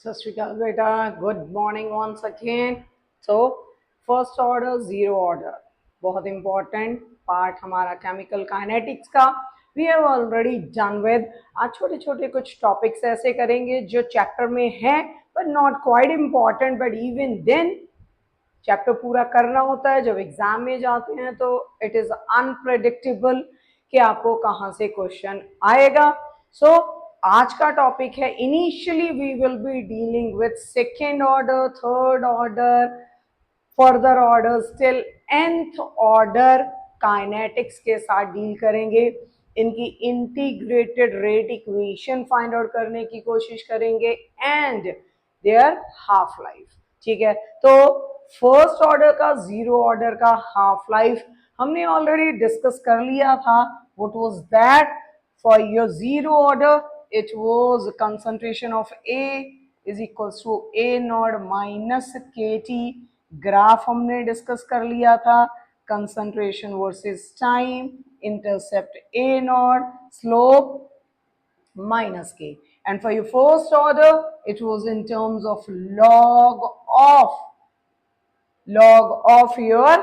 सत श्रीकाल बेटा, good morning once again. So first order zero order बहुत इंपॉर्टेंट पार्ट हमारा केमिकल काइनेटिक्स का we have already done with. आज छोटे छोटे कुछ टॉपिक्स ऐसे करेंगे जो चैप्टर में हैं but not quite important, but even then chapter पूरा करना होता है। जब एग्जाम में जाते हैं तो इट इज अनप्रेडिक्टेबल कि आपको कहाँ से क्वेश्चन आएगा। सो आज का टॉपिक है, initially we will be dealing with second order, third order, further order till nth order kinetics के साथ डील करेंगे। इनकी integrated rate equation find out करने की कोशिश करेंगे एंड देयर हाफ लाइफ। ठीक है, तो फर्स्ट ऑर्डर का, जीरो ऑर्डर का हाफ लाइफ हमने ऑलरेडी डिस्कस कर लिया था। What was that? For your zero order it was concentration of A is equals to A naught minus KT। Graph हमने डिस्कस कर लिया था, concentration versus time, intercept A not, slope minus K. And for your first order, it was in terms of log of your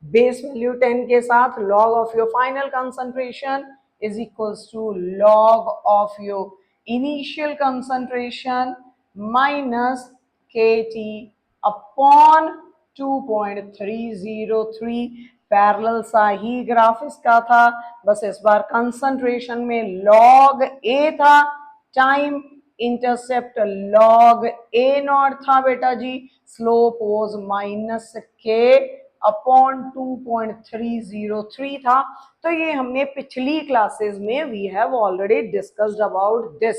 base value 10 के साथ log of your final concentration is equals to log of your initial concentration minus KT upon 2.303। Parallel सा ही graph इसका था, बस इस बार concentration में log A था, time intercept log A naught था बेटा जी, slope was minus k upon 2.303 था। तो ये हमने पिछली क्लासेस में we have already discussed about this.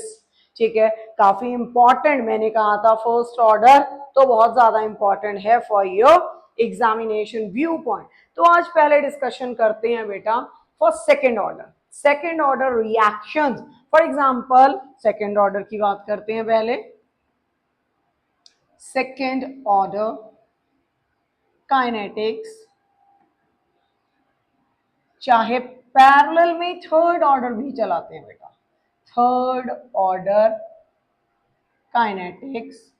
ठीक है, काफी इंपॉर्टेंट मैंने कहा था फर्स्ट ऑर्डर, तो बहुत ज्यादा इंपॉर्टेंट है for your examination view point. तो आज पहले डिस्कशन करते हैं बेटा for second order. Second order reactions, for example second order की बात करते हैं पहले। सेकेंड ऑर्डर काइनेटिक्स, चाहे पैरेलल में थर्ड ऑर्डर भी चलाते हैं बेटा, थर्ड ऑर्डर काइनेटिक्स।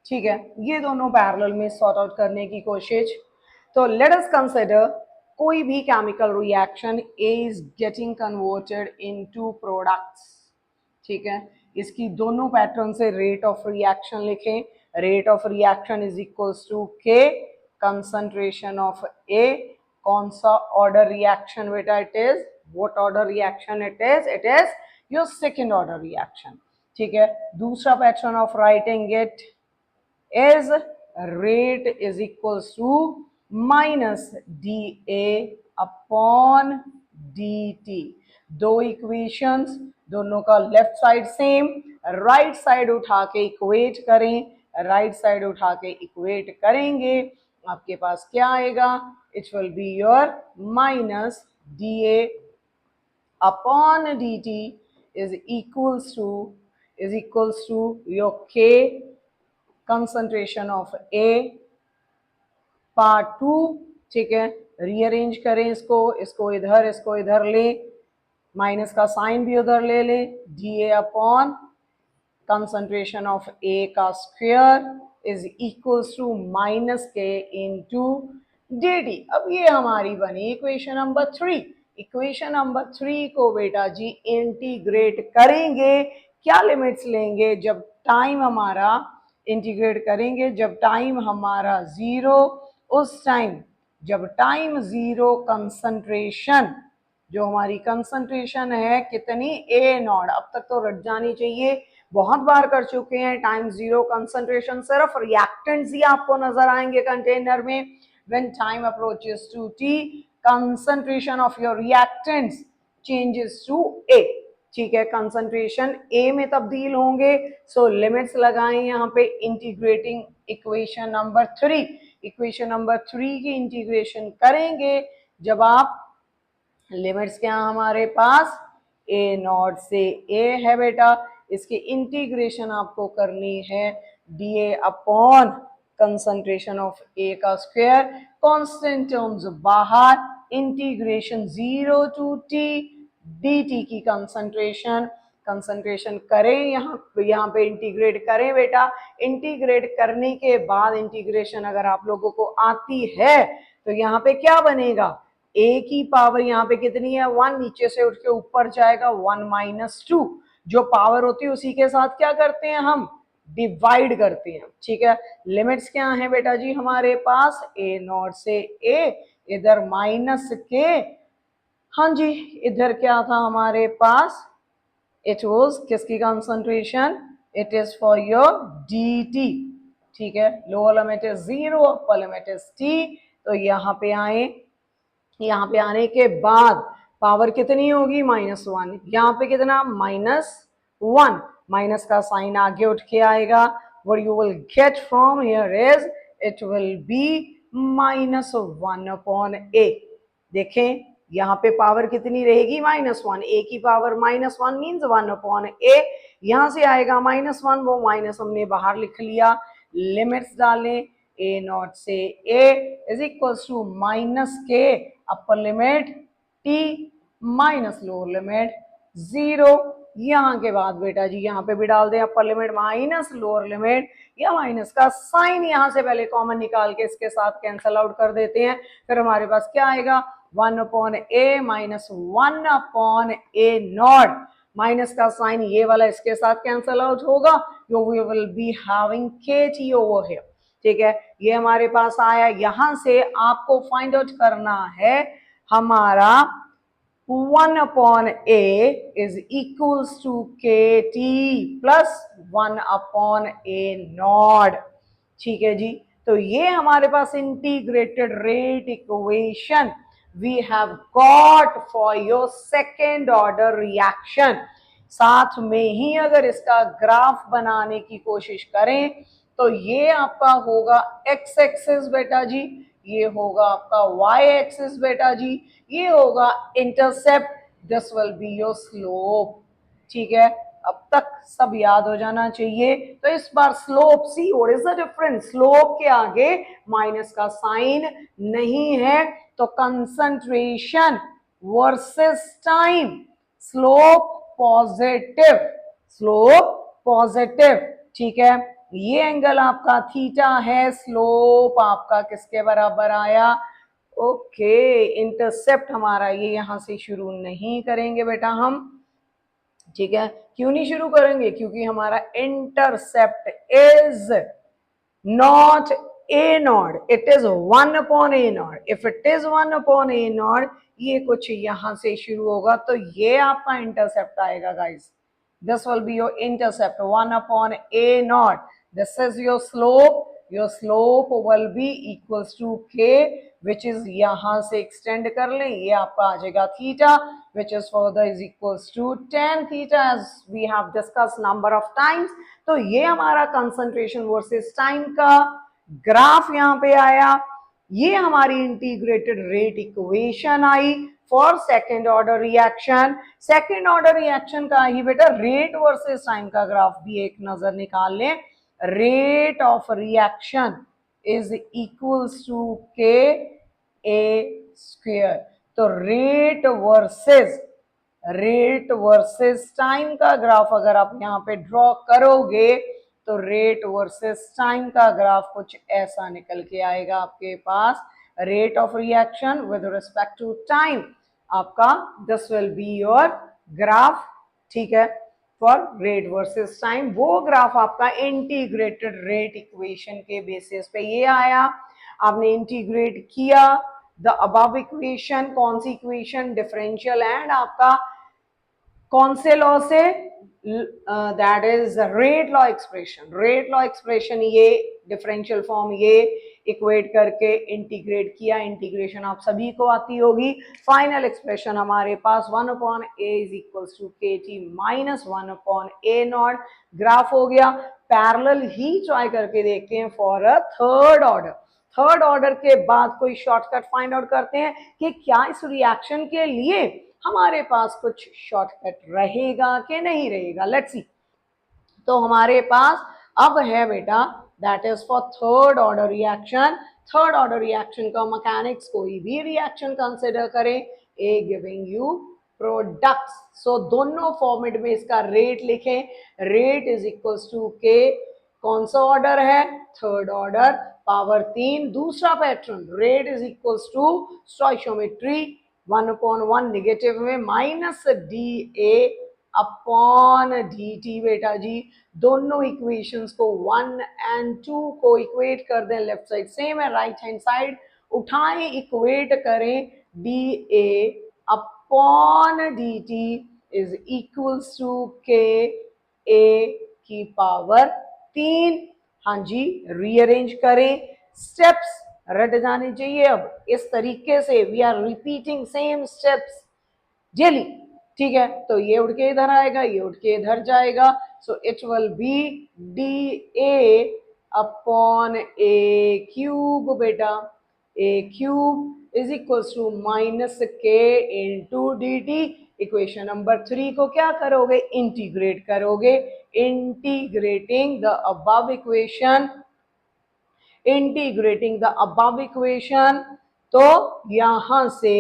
ठीक है, ये दोनों पैरेलल में सॉर्ट आउट करने की कोशिश। तो लेट अस कंसिडर कोई भी chemical reaction is getting converted into products. ठीक है, इसकी दोनों पैटर्न से रेट ऑफ रिएक्शन लिखें। Rate of reaction is equals to k concentration of A. कौन सा ऑर्डर रिएक्शन बेटा? It is what order reaction? It is your second order reaction. ठीक है, दूसरा pattern of writing it is rate is equals to minus dA upon dt। दो equations, दोनों का left side same, right side उठा के equate करें। Right side उठा के इक्वेट करेंगे, आपके पास क्या आएगा? It will be your minus dA upon dt is equals to your K concentration of A part 2। ठीक है, रीअरेंज करें इसको इधर ले, माइनस का साइन भी उधर ले ले, d upon concentration of A का square is equals to minus k into d d. अब ये हमारी बनी इक्वेशन नंबर 3। इक्वेशन नंबर 3 को बेटा जी इंटीग्रेट करेंगे, क्या लिमिट्स लेंगे? जब टाइम हमारा इंटीग्रेट करेंगे, जब टाइम हमारा जीरो, उस टाइम जब टाइम जीरो कंसंट्रेशन, जो हमारी कंसंट्रेशन है कितनी? ए नॉट। अब तक तो रट जानी चाहिए, बहुत बार कर चुके हैं। टाइम जीरो कंसंट्रेशन, सिर्फ रिएक्टेंट्स ही आपको नजर आएंगे कंटेनर में। When time approaches to T, concentration of your reactants changes to A. ठीक है, कंसंट्रेशन ए में तब्दील होंगे। सो लिमिट्स लगाएं यहाँ पे, integrating equation number 3। Equation number 3 की इंटीग्रेशन करेंगे जब आप, लिमिट्स क्या हमारे पास? ए नॉट से ए है बेटा, इसकी इंटीग्रेशन आपको करनी है D A upon concentration of A का स्क्वायर, कांस्टेंट टर्म्स बाहर, इंटीग्रेशन 0 टू टी dt की कंसंट्रेशन, कंसंट्रेशन करें, यहाँ पे इंटीग्रेट करें बेटा। इंटीग्रेट करने के बाद इंटीग्रेशन अगर आप लोगों को आती है तो यहाँ पे क्या बनेगा, a की पावर यहाँ पे कितनी है 1, नीचे से उठ के ऊपर जाएगा 1 माइनस 2, जो पावर होती है उसी के साथ क्या करते हैं हम डिवाइड करते हैं। ठीक है, लिमिट्स क्या है बेटा जी हमारे पास, a नॉट से a, इधर माइनस के, हाँ जी इधर क्या था हमारे पास, इट वॉज किसकी concentration, it is for your dt। ठीक है, lower limit is 0, upper limit is t। तो यहाँ पे आए, यहाँ पे आने के बाद पावर कितनी होगी -1, यहाँ पे कितना -1, माइनस का साइन आगे उठ के आएगा। what you will get from here is it will be -1 upon a। देखें यहाँ पे पावर कितनी रहेगी -1, a की पावर -1 मीन्स 1 अपॉन a, यहाँ से आएगा -1, वो माइनस हमने बाहर लिख लिया। लिमिट्स डालें, a नॉट से a is equals to minus K upper limit t minus lower limit 0। यहाँ के बाद बेटा जी यहाँ पे भी डाल दें अपर लिमिट माइनस लोअर लिमिट, या माइनस का साइन यहाँ से पहले कॉमन निकाल के इसके साथ कैंसल आउट कर देते हैं। फिर हमारे पास क्या आएगा 1 upon a minus 1 upon a naught, minus का साइन ये वाला इसके साथ कैंसल आउट होगा, यो we will be having kt over here. ठीक है, ये हमारे पास आया। यहां से आपको फाइंड आउट करना है हमारा 1 upon a is equals to kt plus 1 upon a naught. ठीक है जी, तो ये हमारे पास integrated rate equation we have got for your second order reaction। साथ में ही अगर इसका ग्राफ बनाने की कोशिश करें तो ये आपका होगा x एक्सिस बेटा जी, ये होगा आपका y एक्सिस बेटा जी, ये होगा intercept, this will be your slope. ठीक है, अब तक सब याद हो जाना चाहिए। तो इस बार slope see, what is the difference, slope के आगे माइनस का साइन नहीं है, तो concentration versus time, slope positive, slope positive. ठीक है, ये एंगल आपका थीटा है, स्लोप आपका किसके बराबर आया, ओके इंटरसेप्ट हमारा ये यहां से शुरू नहीं करेंगे बेटा हम। ठीक है, क्यों नहीं शुरू करेंगे, क्योंकि हमारा intercept is not a not, it is 1 upon a not. If it is 1 upon a not, ये कुछ यहां से शुरू होगा तो ये आपका इंटरसेप्ट आएगा guys, this will be your intercept 1 upon a naught, this is your slope will be equals to k, which is यहां से extend कर लें, ये आपका आ जाएगा theta, which is further is equals to tan theta as we have discussed number of times। तो ये हमारा concentration versus time का ग्राफ यहाँ पे आया, ये हमारी इंटीग्रेटेड रेट इक्वेशन आई for second order reaction. Second order reaction का ही बेटा रेट वर्सेस टाइम का ग्राफ भी एक नजर निकाल लें। Rate of reaction is equals to k A square. तो रेट वर्सेस टाइम का ग्राफ अगर आप यहाँ पे ड्रॉ करोगे तो रेट वर्सेस टाइम का ग्राफ कुछ ऐसा निकल के आएगा आपके पास, rate of reaction with respect to time आपका, this will be your graph. ठीक है, फॉर रेट वर्सेस टाइम, वो ग्राफ आपका इंटीग्रेटेड रेट इक्वेशन के बेसिस पे ये आया। आपने इंटीग्रेट किया द अबव इक्वेशन, कौन सी इक्वेशन, डिफरेंशियल एंड आपका कौन से लॉ से, that is rate law expression. Rate law expression ये डिफरेंशियल फॉर्म ये इक्वेट करके इंटीग्रेट किया, इंटीग्रेशन आप सभी को आती होगी। फाइनल एक्सप्रेशन हमारे पास 1 upon A is equals to के T minus 1 upon A naught. Graph हो गया, पैरेलल ही ट्राई करके देखते हैं for a third order. Third order के बाद कोई शॉर्टकट फाइंड आउट करते हैं कि क्या इस रिएक्शन के लिए हमारे पास कुछ शॉर्टकट रहेगा कि नहीं रहेगा, लेट्स सी। तो हमारे पास अब है बेटा that is for third order reaction. Third order reaction का मैकेनिक्स, कोई भी रिएक्शन कंसिडर करें, ए गिविंग यू प्रोडक्ट्स। सो दोनों फॉर्मेट में इसका रेट लिखें, रेट इज इक्वल्स टू के, कौन सा ऑर्डर है, थर्ड ऑर्डर, पावर 3। दूसरा pattern, rate is equals to stoichiometry 1/1 negative में minus D A upon D T. बेटा जी दोनों इक्वेशंस को 1 and 2 को इक्वेट कर दें, लेफ्ट साइड सेम है, राइट हैंड साइड उठाएं, इक्वेट करें, d A upon D t is equals to k A की पावर 3। हाँ जी, रीअरेंज करें, स्टेप्स रट जाने चाहिए। अब इस तरीके से we are repeating same steps daily, ठीक है। तो ये उठ के इधर आएगा, ये उठ के इधर जाएगा, so it will be D A upon A cube. बेटा A cube is equals to minus K into D T. Equation number 3 को क्या करोगे, इंटीग्रेट करोगे, integrating the above equation, integrating the above equation. तो यहां से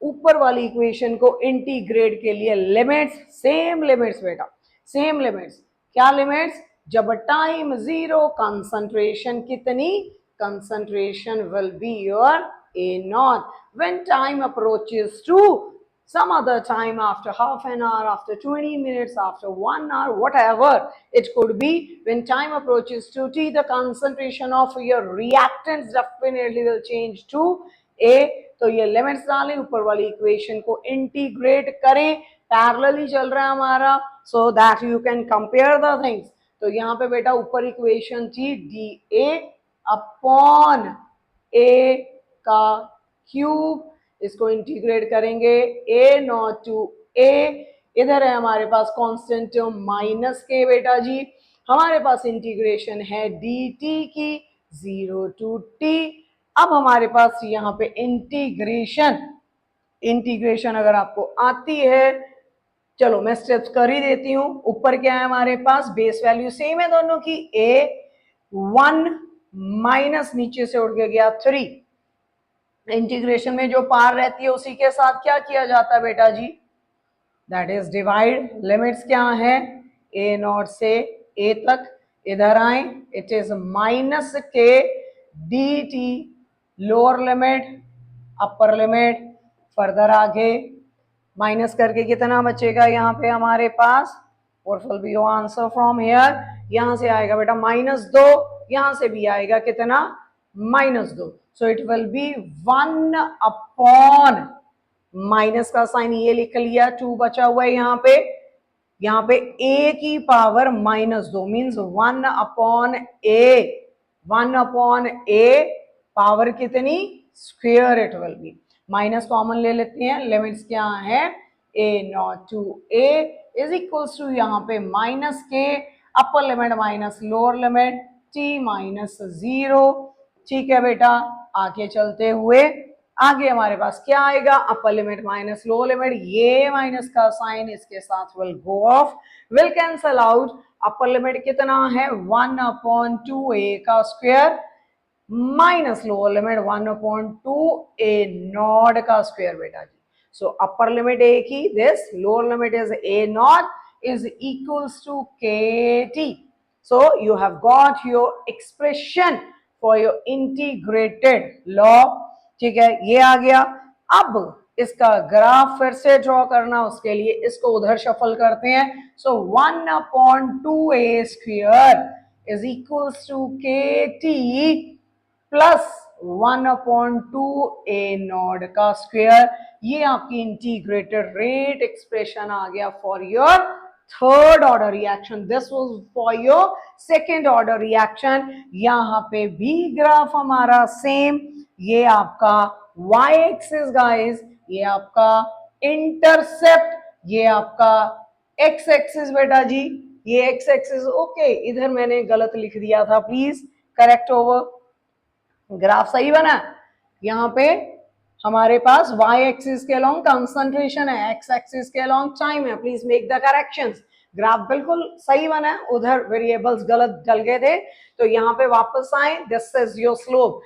ऊपर वाली इक्वेशन को इंटीग्रेट के लिए लिमिट्स, सेम लिमिट्स बेटा, सेम लिमिट्स। क्या लिमिट्स, जब टाइम 0 कंसंट्रेशन कितनी, concentration will be your A naught. When time approaches to some other time, after half an hour, after 20 minutes, after 1 hour, whatever it could be, when time approaches to T, the concentration of your reactants definitely will change to A. तो ये limits डालें, ऊपर वाली equation को integrate करें, parallelly चल रहा है हमारा, so that you can compare the things. तो यहाँ पे बेटा ऊपर इक्वेशन थी डी ए अपॉन ए का क्यूब, इसको इंटीग्रेट करेंगे ए नॉट टू ए, इधर है हमारे पास कांस्टेंट टर्म माइनस के। बेटा जी हमारे पास इंटीग्रेशन है डी टी की 0 to t। अब हमारे पास यहाँ पे इंटीग्रेशन अगर आपको आती है, चलो मैं स्टेप्स कर ही देती हूं। ऊपर क्या है हमारे पास, बेस वैल्यू सेम है दोनों की, ए 1 माइनस नीचे से उड़ के गया 3। इंटीग्रेशन में जो पार रहती है उसी के साथ क्या किया जाता है बेटा जी, दैट इज डिवाइड। लिमिट्स क्या है, ए नॉट से ए तक, इधर आए, it is minus K D T, lower limit upper limit, further आगे माइनस करके कितना बचेगा यहाँ पे हमारे पास, what will be your answer from here, यहां से आएगा बेटा -2, यहां से भी आएगा कितना -2, सो it will be 1 upon, minus का साइन ये लिख लिया, 2 बचा हुआ है यहाँ पे a की power -2 means 1 upon a, 1 upon a power कितनी square, it will be, minus common ले लेते हैं, लिमिट्स क्या है, a naught to a is equals to यहाँ पे minus K, upper limit minus lower limit t minus 0। ठीक है बेटा, आगे चलते हुए आगे हमारे पास क्या आएगा, upper limit minus lower limit, ये माइनस का साइन इसके साथ will go off, will cancel out. Upper limit कितना है 1 अपॉन 2a का square minus lower limit 1 upon 2a naught का स्क्वायर बेटा जी। सो अपर लिमिट एक ही, this lower limit is a naught is equals to kt. So you have got your expression for your integrated law। ठीक है, ये आ गया। अब इसका ग्राफ फिर से ड्रॉ करना, उसके लिए इसको उधर शफल करते हैं। So 1 upon 2a square is equals to kt plus 1 upon 2a naught का स्क्वायर। ये आपकी इंटीग्रेटेड रेट एक्सप्रेशन आ गया for your third order reaction. This was for your second order reaction. यहां पे भी ग्राफ हमारा सेम, ये आपका y एक्सिस गाइस, ये आपका इंटरसेप्ट, ये आपका x एक्सिस बेटा जी, ये x एक्सिस। ओके, इधर मैंने गलत लिख दिया था, प्लीज करेक्ट ओवर। ग्राफ सही बना, यहाँ पे हमारे पास y एक्सिस के अलोंग कंसंट्रेशन है, x एक्सिस के अलोंग टाइम है, please make the corrections. Graph बिल्कुल सही बना है, उधर वेरिएबल्स गलत डल गए थे, तो यहाँ पे वापस आए, this is your slope,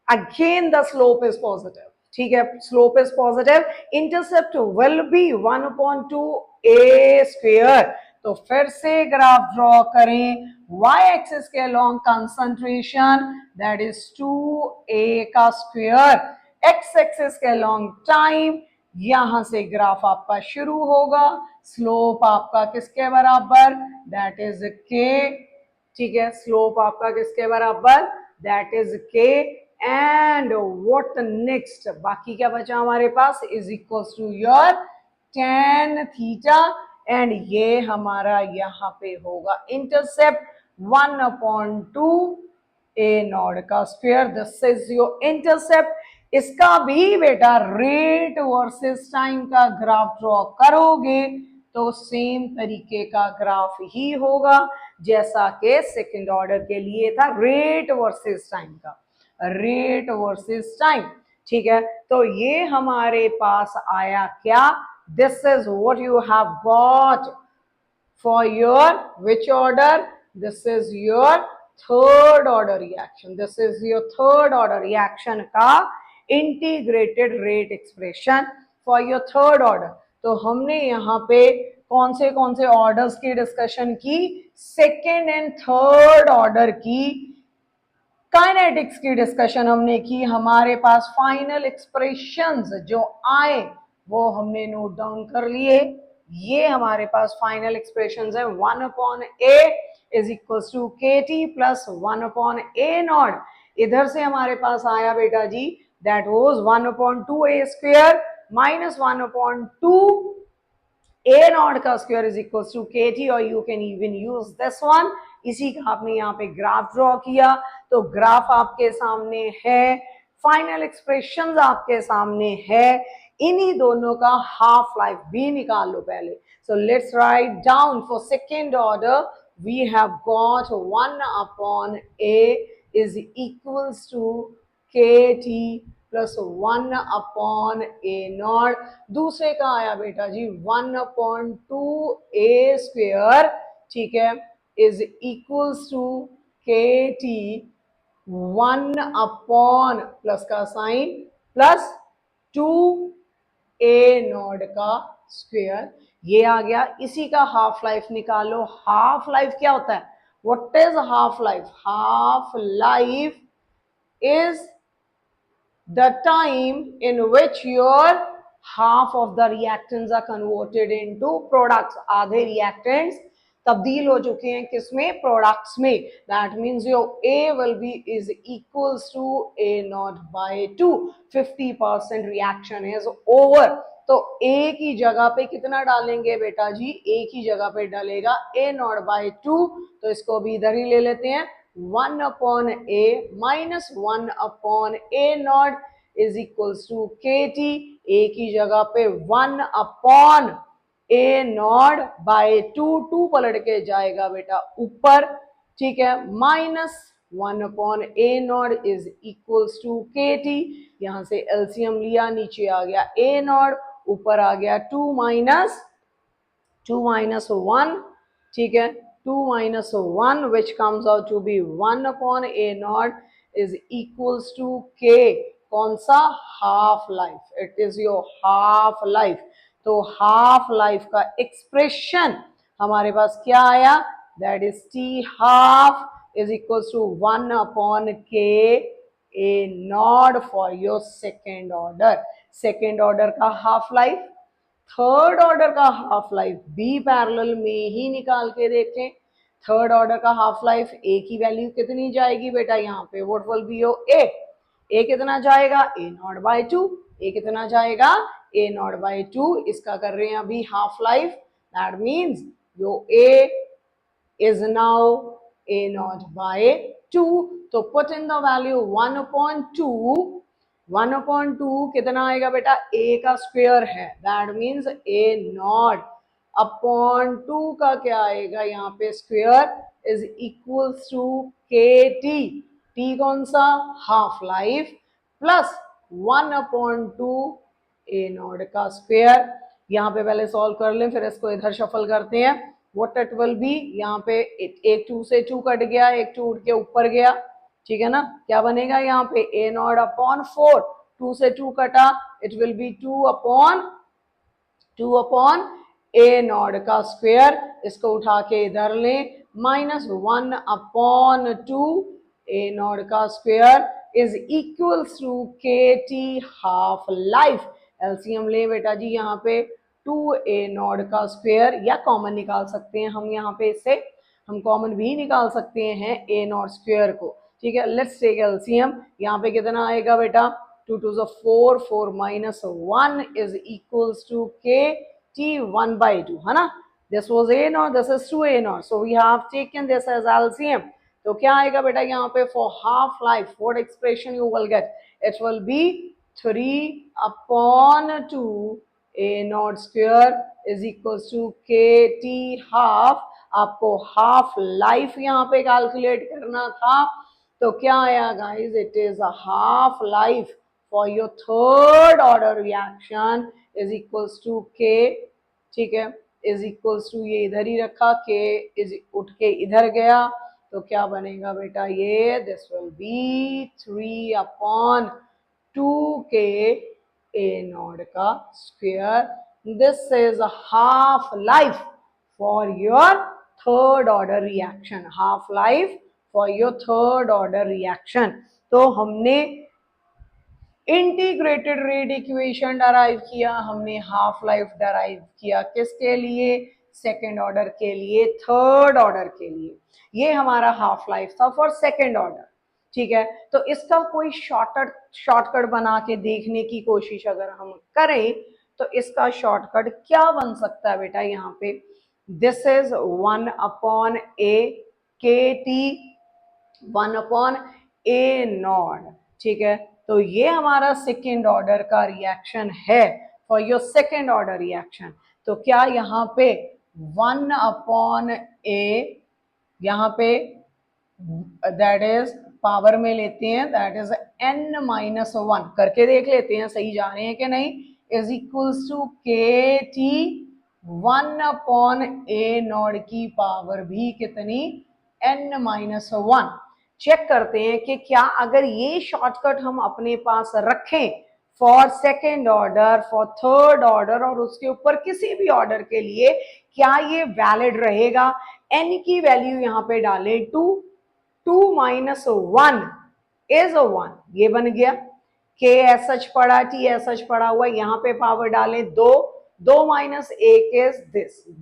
again the slope is positive. ठीक है, slope is positive, intercept will be 1/2 a square. तो फिर से ग्राफ ड्रॉ करें, y एक्सिस के along concentration that is 2a का स्क्वायर, x एक्सिस के अलोंग टाइम, यहां से ग्राफ आपका शुरू होगा, स्लोप आपका किसके बराबर, दैट इज k, ठीक है, स्लोप आपका किसके बराबर, that is k, and what next, बाकी क्या बचा हमारे पास, is equals to your tan theta, and ये हमारा यहाँ पे होगा इंटरसेप्ट 1/2 a नॉट का square, this is your intercept. इसका भी बेटा रेट वर्सेस टाइम का ग्राफ ड्रॉ करोगे तो सेम तरीके का ग्राफ ही होगा जैसा कि सेकंड ऑर्डर के लिए था, रेट वर्सेस टाइम का, रेट वर्सेस टाइम, ठीक है। तो ये हमारे पास आया क्या, this is what you have got for your which order, this is your third order reaction, this is your third order reaction का integrated rate expression for your third order। तो हमने यहाँ पे कौन से ऑर्डर्स की डिस्कशन की, second and third order की काइनेटिक्स की डिस्कशन हमने की, हमारे पास फाइनल एक्सप्रेशंस जो आए वो हमने नोट डाउन कर लिए, ये हमारे पास फाइनल एक्सप्रेशंस है, 1/a is equals to kt plus 1/a naught, इधर से हमारे पास आया बेटा जी that was 1/2a square minus 1/2 a naught का square is equal to kt, और you can even use this one, इसी का आपने यहाँ पे ग्राफ ड्रॉ किया, तो ग्राफ आपके सामने है, फाइनल एक्सप्रेशंस आपके सामने है, इन्हीं दोनों का हाफ लाइफ भी निकाल लो पहले। So let's write down for second order, we have got 1/a is equals to kt plus 1/a naught, दूसरे का आया बेटा जी 1/2a स्क्वायर, ठीक है, is equals to kt 1 plus का साइन प्लस 2a नॉट का स्क्वायर, ये आ गया, इसी का हाफ लाइफ निकालो, हाफ लाइफ क्या होता है, what is half life, half life is the time in which your half of the reactants are converted into products, आधे reactants तब्दील हो चुके हैं किसमें, प्रोडक्ट्स में, that means your A will be is equals to A naught by 2, 50% reaction is over, तो A की जगह पे कितना डालेंगे बेटा जी, A की जगह पे डालेगा A naught by 2, तो इसको भी इधर ही ले लेते हैं, 1/a minus 1/a naught is equals to kt, a की जगह पे 1/a naught by 2, 2 पलट के जाएगा बेटा ऊपर, ठीक है, minus 1/a naught is equals to kt, यहां से एलसीएम लिया, नीचे आ गया a naught, ऊपर आ गया 2 माइनस 1, ठीक है, 2 minus 1 which comes out to be 1/a naught is equals to k, कौन सा, half life, it is your half life, तो हाफ लाइफ का एक्सप्रेशन हमारे पास क्या आया, that is t half is equals to 1/k a naught for your second order, second order का half life, third order का हाफ लाइफ भी parallel में ही निकाल के देखें, थर्ड ऑर्डर का हाफ लाइफ ए की वैल्यू कितनी जाएगी बेटा, यहाँ पे what will be your a कितना जाएगा, ए नॉट बाय 2, ए कितना जाएगा, ए नॉट बाय 2, इसका कर रहे हैं अभी half life, that means your a is now a naught by 2, तो पुट इन द वैल्यू 1/2, 1/2 कितना आएगा बेटा, a का स्क्वायर है, that means a naught upon 2 का क्या आएगा यहाँ पे square is equals to kt, t कौन सा, half life plus 1/2 a naught का स्क्वायर, यहाँ पे पहले सॉल्व कर लें फिर इसको इधर शफल करते हैं, व्हाट इट विल बी, यहाँ पे एक 2 से 2 कट गया, एक 2 उठ के ऊपर गया, ठीक है ना, क्या बनेगा यहाँ पे a नॉट अपॉन 4, 2 से 2 कटा, it will B 2 upon A not का स्क्वायर, इसको उठा के इधर लें, माइनस 1 अपॉन 2 ए नॉट का स्क्वायर इज इक्वल्स टू के टी हाफ लाइफ। एलसीएम ले बेटा जी यहाँ पे 2 ए नॉट का स्क्वायर, या कॉमन निकाल सकते हैं हम यहाँ पे, इससे हम कॉमन भी निकाल सकते हैं ए नॉट स्क्वायर को। ठीक है, लेट्स टेक एलसीएम। यहाँ पे कितना आएगा बेटा, 2 2 4, 4 minus 1 is equals to k t 1 by 2, है ना। This was a naught, this is 2 a naught, so we have taken this as LCM। तो क्या आएगा बेटा यहाँ पे, for half life what expression you will get, it will be 3 upon 2 a naught square is equals to k t half। आपको half life यहाँ पे calculate करना था, तो क्या आया guys, it is a half life for your third order reaction is equals to k, ठीक है, is equals to, ये इधर ही रखा, k is उठ के इधर गया, तो क्या बनेगा बेटा ये, this will be 3 upon 2k a naught का square। This is a half life for your third order reaction, half life for your third order reaction। तो हमने इंटीग्रेटेड रेट इक्वेशन डराइव किया, हमने हाफ लाइफ डराइव किया, किसके लिए, second order के लिए, थर्ड ऑर्डर के लिए। ये हमारा हाफ लाइफ था फॉर सेकेंड ऑर्डर। ठीक है, तो इसका कोई शॉर्टकट बना के देखने की कोशिश अगर हम करें, तो इसका शॉर्टकट क्या बन सकता है बेटा, यहाँ पे दिस इज 1 अपॉन ए के टी 1 अपॉन ए नॉट। ठीक है, तो ये हमारा सेकेंड ऑर्डर का रिएक्शन है for your second order reaction. तो क्या यहाँ पे 1 अपॉन ए, यहाँ पे दैट इज पावर में लेते हैं, दैट इज n माइनस 1, करके देख लेते हैं सही जा रहे हैं कि नहीं, इज इक्वल्स टू के टी 1 अपॉन ए नॉट की पावर भी कितनी, n माइनस 1। चेक करते हैं कि क्या अगर ये शॉर्टकट हम अपने पास रखें for second order, for third order और उसके ऊपर किसी भी ऑर्डर के लिए, क्या ये वैलिड रहेगा। n की वैल्यू यहाँ पे डालें 2, 2 माइनस 1 इज 1, ये बन गया, k एस सच पड़ा, t एस सच पड़ा हुआ, यहाँ पे पावर डालें 2, 2 minus 1 is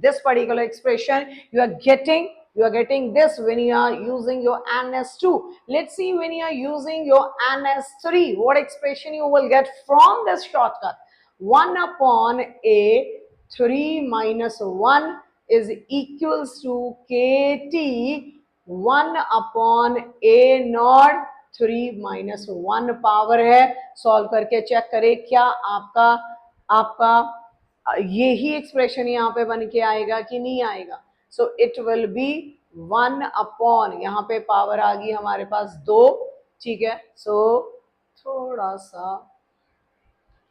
this particular expression you are getting this when you are using your ns2। let's see when you are using your ns3 what expression you will get from this shortcut। 1 upon a 3 minus 1 is equals to kt 1 upon a naught 3 minus 1 power है। Solve करके check करें क्या आपका यही expression यहाँ पे बन के आएगा कि नहीं आएगा। सो इट विल बी 1 अपॉन, यहाँ पे पावर आ गई हमारे पास 2। ठीक है, सो थोड़ा सा,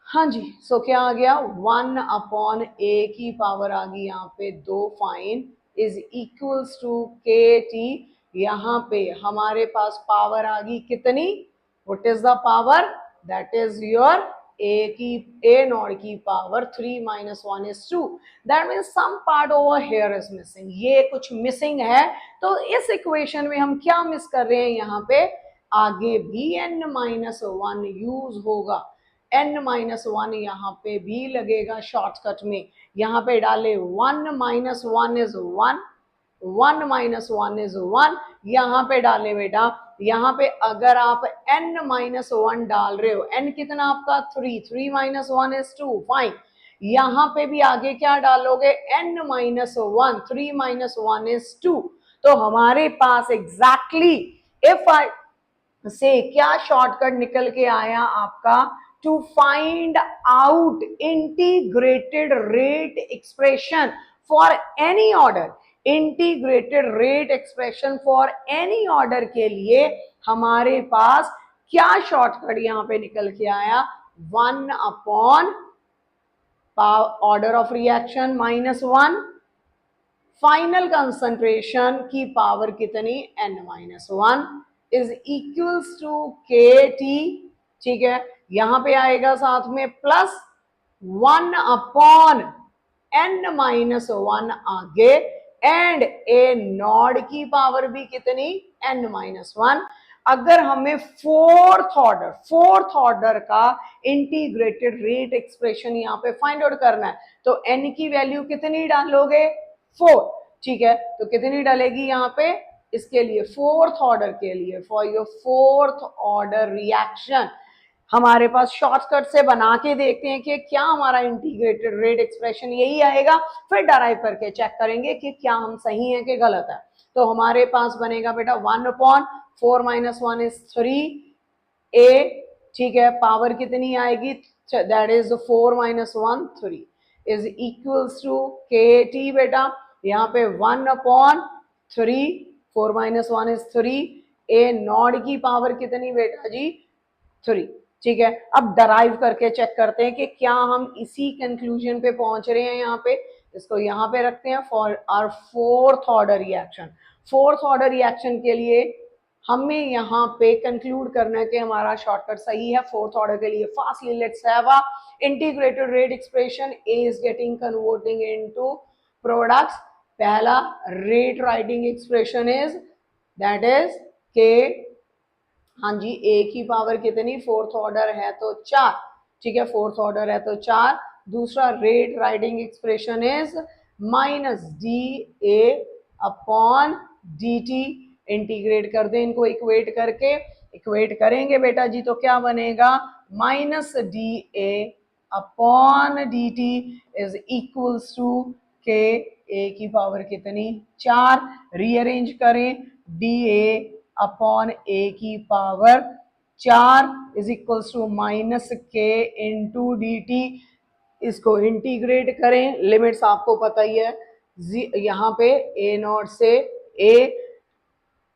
हाँ जी, सो क्या आ गया, 1 अपॉन ए की पावर आ गई यहाँ पे 2 फाइन इज इक्वल्स टू के टी, यहाँ पे हमारे पास पावर आ गई कितनी, what is the power, that is your a naught की power 3 minus 1 is 2। That means some part over here is missing, ये कुछ मिसिंग है। तो इस इक्वेशन में हम क्या मिस कर रहे हैं, यहाँ पे आगे भी n माइनस 1 यूज होगा, n माइनस 1 यहाँ पे भी लगेगा शॉर्टकट में। यहाँ पे डाले 1 माइनस 1 इज 1, 1 माइनस 1 इज 1, यहाँ पे डाले बेटा, यहाँ पे अगर आप n माइनस 1 डाल रहे हो, n कितना आपका 3, 3 माइनस 1 इज 2 फाइन, यहाँ पे भी आगे क्या डालोगे, n माइनस 1, 3 माइनस 1 इज 2। तो हमारे पास एग्जैक्टली इफ आई से क्या शॉर्टकट निकल के आया आपका, to find out integrated rate expression for any order, integrated rate expression for any order के लिए हमारे पास क्या शॉर्टकट यहां पे निकल के आया, 1 upon order of reaction minus 1, final concentration की पावर कितनी, n minus 1 is equals to के टी ठीक है, यहां पे आएगा साथ में प्लस 1/n-1 आगे, एंड ए नॉड की पावर भी कितनी, n-1। अगर हमें फोर्थ ऑर्डर का इंटीग्रेटेड रेट एक्सप्रेशन यहाँ पे फाइंड आउट करना है, तो n की वैल्यू कितनी डालोगे, 4। ठीक है, तो कितनी डालेगी यहाँ पे, इसके लिए फोर्थ ऑर्डर के लिए, for your fourth order reaction हमारे पास शॉर्टकट से बना के देखते हैं कि क्या हमारा इंटीग्रेटेड रेट एक्सप्रेशन यही आएगा, फिर डराइव करके चेक करेंगे कि क्या हम सही है कि गलत है। तो हमारे पास बनेगा बेटा 1/4 - 1 इज 3a। ठीक है, पावर कितनी आएगी, that is 4 - 1 3 is equals to kt। बेटा यहाँ पे 1/3, 4 - 1 इज 3, a नॉट की पावर कितनी बेटा जी, 3। ठीक है, अब डराइव करके चेक करते हैं कि क्या हम इसी कंक्लूजन पे पहुंच रहे हैं। यहाँ पे इसको यहाँ पे रखते हैं for our fourth order reaction. Fourth order reaction के लिए हमें यहाँ पे कंक्लूड करना है कि हमारा शॉर्टकट सही है फोर्थ ऑर्डर के लिए। Fastly let's have a integrated rate expression, A is getting converting into products. पहला rate writing expression is that is K, हाँ जी, ए की पावर कितनी, फोर्थ ऑर्डर है तो 4। ठीक है, फोर्थ ऑर्डर है तो 4। दूसरा rate writing expression is -da/dt। Integrate कर दें इनको, इक्वेट करके, इक्वेट करेंगे बेटा जी तो क्या बनेगा, -da/dt is equals to k, A की पावर कितनी, 4। रीअरेंज करें, da/a की power 4 is equals to -k/dt। इसको इंटीग्रेट करें, लिमिट्स आपको पता ही है, यहाँ पे a नॉट से a,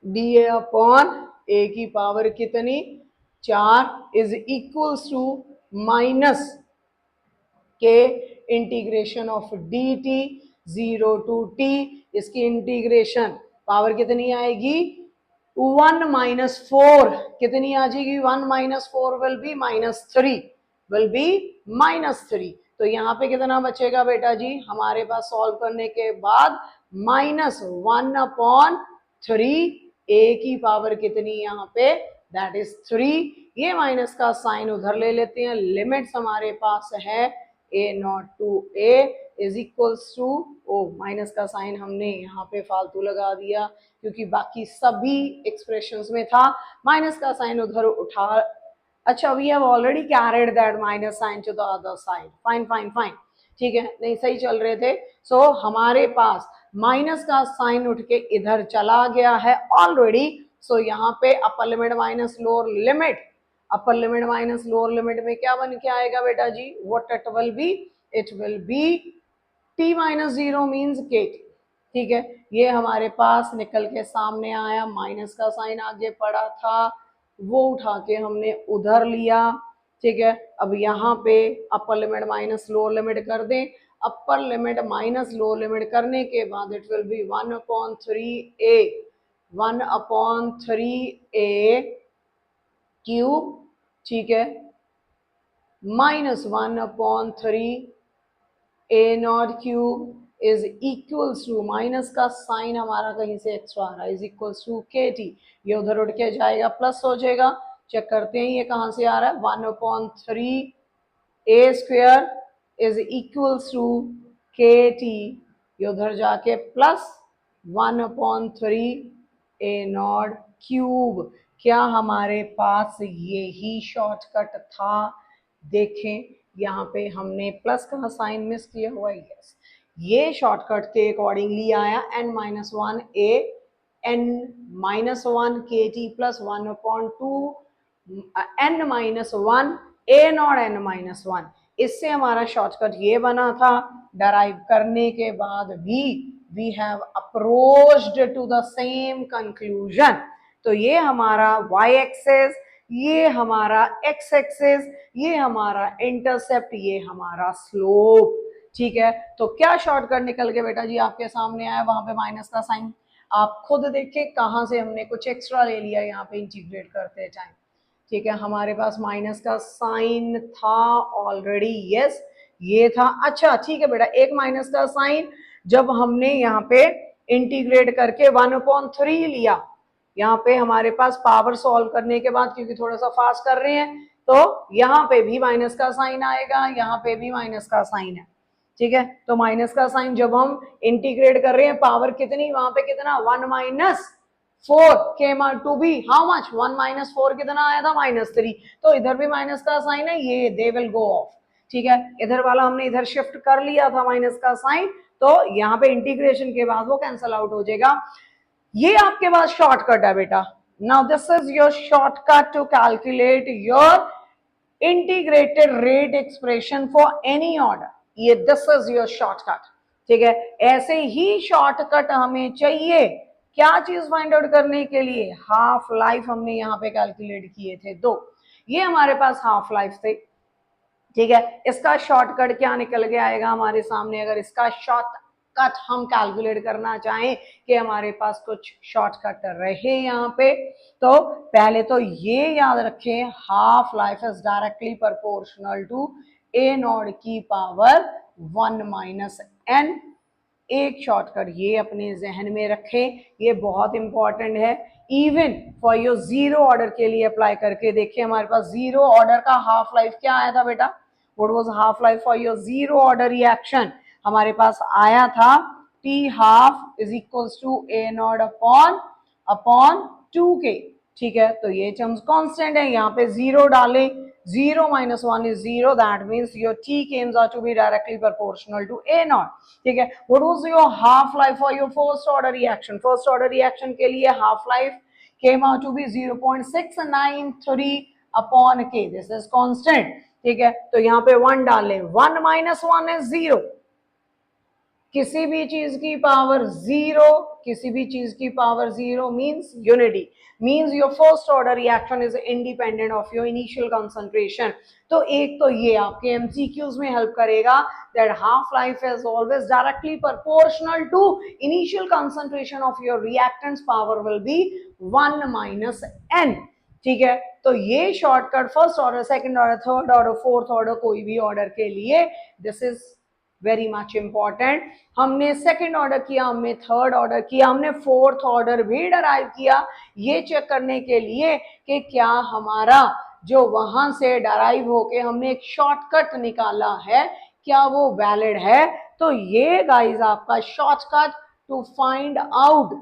da/a की पावर कितनी, 4 इज इक्वल्स टू माइनस के integration of dt 0 to t। इसकी इंटीग्रेशन पावर कितनी आएगी, 1 - 4 कितनी आ जाएगी, 1 - 4 विल बी -3, विल बी -3। तो यहाँ पे कितना बचेगा बेटा जी, हमारे पास सॉल्व करने के बाद -1/3, a की पावर कितनी यहाँ पे, दैट इज 3। ये माइनस का साइन उधर ले लेते हैं, लिमिट्स हमारे पास है a naught to a is equals to, ओ माइनस का साइन हमने यहाँ पे फालतू लगा दिया क्योंकि बाकी सभी एक्सप्रेशंस में था, माइनस का साइन उधर उठा। अच्छा, we have already carried that minus sign to the other side, fine fine fine. ठीक है, नहीं सही चल रहे थे। सो हमारे पास माइनस का साइन उठ के इधर चला गया है ऑलरेडी। सो यहाँ पे upper limit minus lower limit, upper limit minus lower limit में क्या बन के आएगा बेटा जी, what it will be, it will be t - 0 means k। ठीक है, ये हमारे पास निकल के सामने आया, माइनस का साइन आगे पड़ा था वो उठा के हमने उधर लिया। ठीक है, अब यहाँ पे upper limit minus lower limit कर दें, अपर लिमिट माइनस लोअर लिमिट करने के बाद it will B 1/3a, 1/3a cube. ठीक है, -1/3a naught cube is equals to, minus का साइन हमारा कहीं से एक्स्ट्रा आ रहा है, इज इक्वल्स टू kt। ये उधर उठ के जाएगा, प्लस हो जाएगा। चेक करते हैं ये कहां से आ रहा है, 1/3a² is equals to kt। ये उधर जाके प्लस 1/3a नॉट क्यूब। क्या हमारे पास यही शॉर्टकट था, देखें यहाँ पे हमने प्लस का साइन मिस किया हुआ है, यस, ये शॉर्टकट के अकॉर्डिंगली आया, n-1a n-1 kt plus 1/2 n-1 a not n-1। इससे हमारा शॉर्टकट ये बना था। डराइव करने के बाद भी we have approached to the same conclusion. तो ये हमारा y एक्सेस, ये हमारा x एक्सेस, ये हमारा इंटरसेप्ट, ये हमारा स्लोप। ठीक है, तो क्या शॉर्टकट निकल के बेटा जी आपके सामने आया, वहां पे माइनस का साइन, आप खुद देखें कहां से हमने कुछ एक्स्ट्रा ले लिया यहाँ पे इंटीग्रेट करते टाइम। ठीक है, हमारे पास माइनस का साइन था ऑलरेडी, यस ये था। अच्छा ठीक है बेटा, एक माइनस का साइन जब हमने यहाँ पे इंटीग्रेट करके 1/3 लिया, यहाँ पे हमारे पास पावर सॉल्व करने के बाद, क्योंकि थोड़ा सा फास्ट कर रहे हैं, तो यहाँ पे भी माइनस का साइन आएगा, यहाँ पे भी माइनस का साइन है, ठीक है। तो माइनस का साइन जब हम इंटीग्रेट कर रहे हैं, पावर कितनी, वहां पे कितना 1-4 came out to be how much 1-4 कितना आया था -3। तो इधर भी माइनस का साइन है, ये दे विल गो ऑफ, ठीक है। इधर वाला हमने इधर शिफ्ट कर लिया था माइनस का साइन, तो यहाँ पे इंटीग्रेशन के बाद वो कैंसल आउट हो जाएगा। ये आपके पास शॉर्टकट है बेटा। Now this is your shortcut to calculate your integrated rate expression for any order, ये दिस इज योर शॉर्टकट, ठीक है। ऐसे ही शॉर्टकट हमें चाहिए क्या चीज फाइंड आउट करने के लिए, हाफ लाइफ हमने यहाँ पे कैलकुलेट किए थे 2, ये हमारे पास हाफ लाइफ थे, ठीक है। इसका शॉर्टकट क्या निकल के आएगा हमारे सामने, अगर इसका शॉर्टकट हम कैलकुलेट करना चाहें कि हमारे पास कुछ शॉर्टकट रहे यहाँ पे, तो पहले तो ये याद रखें, half life is directly proportional to a naught की पावर 1 - n। एक शॉर्टकट ये अपने जहन में रखें, ये बहुत इंपॉर्टेंट है। Even for your zero order के लिए अप्लाई करके देखिए, हमारे पास जीरो ऑर्डर का हाफ लाइफ क्या आया था बेटा, what was half life for your zero order reaction, हमारे पास आया था t half is equals to a naught upon 2k, ठीक है। तो ये टर्म्स कांस्टेंट है, यहाँ पे जीरो डालें, 0 - 1 is 0, that means your t comes out to be directly proportional to a naught, ठीक है। what was your half life for your first order reaction, first order reaction के लिए half life came out to be 0.693 upon k, this is constant, ठीक है। तो यहाँ पे 1 डालें, 1 - 1 is 0, किसी भी चीज की पावर 0, किसी भी चीज की power 0 means unity, means your first order reaction is independent of your initial concentration. तो एक तो ये आपके एमसीक्यूज में हेल्प करेगा that half life is always directly proportional to initial concentration of your reactants, power will be 1 - n, ठीक है। तो ये shortcut first order, second order, third order, fourth order, कोई भी ऑर्डर के लिए this is very much important. हमने second order किया, हमने थर्ड ऑर्डर किया, हमने फोर्थ ऑर्डर भी डराइव किया, ये चेक करने के लिए कि क्या हमारा जो वहां से डराइव होके हमने एक शॉर्टकट निकाला है क्या वो वैलिड है। तो ये गाइस आपका shortcut to find out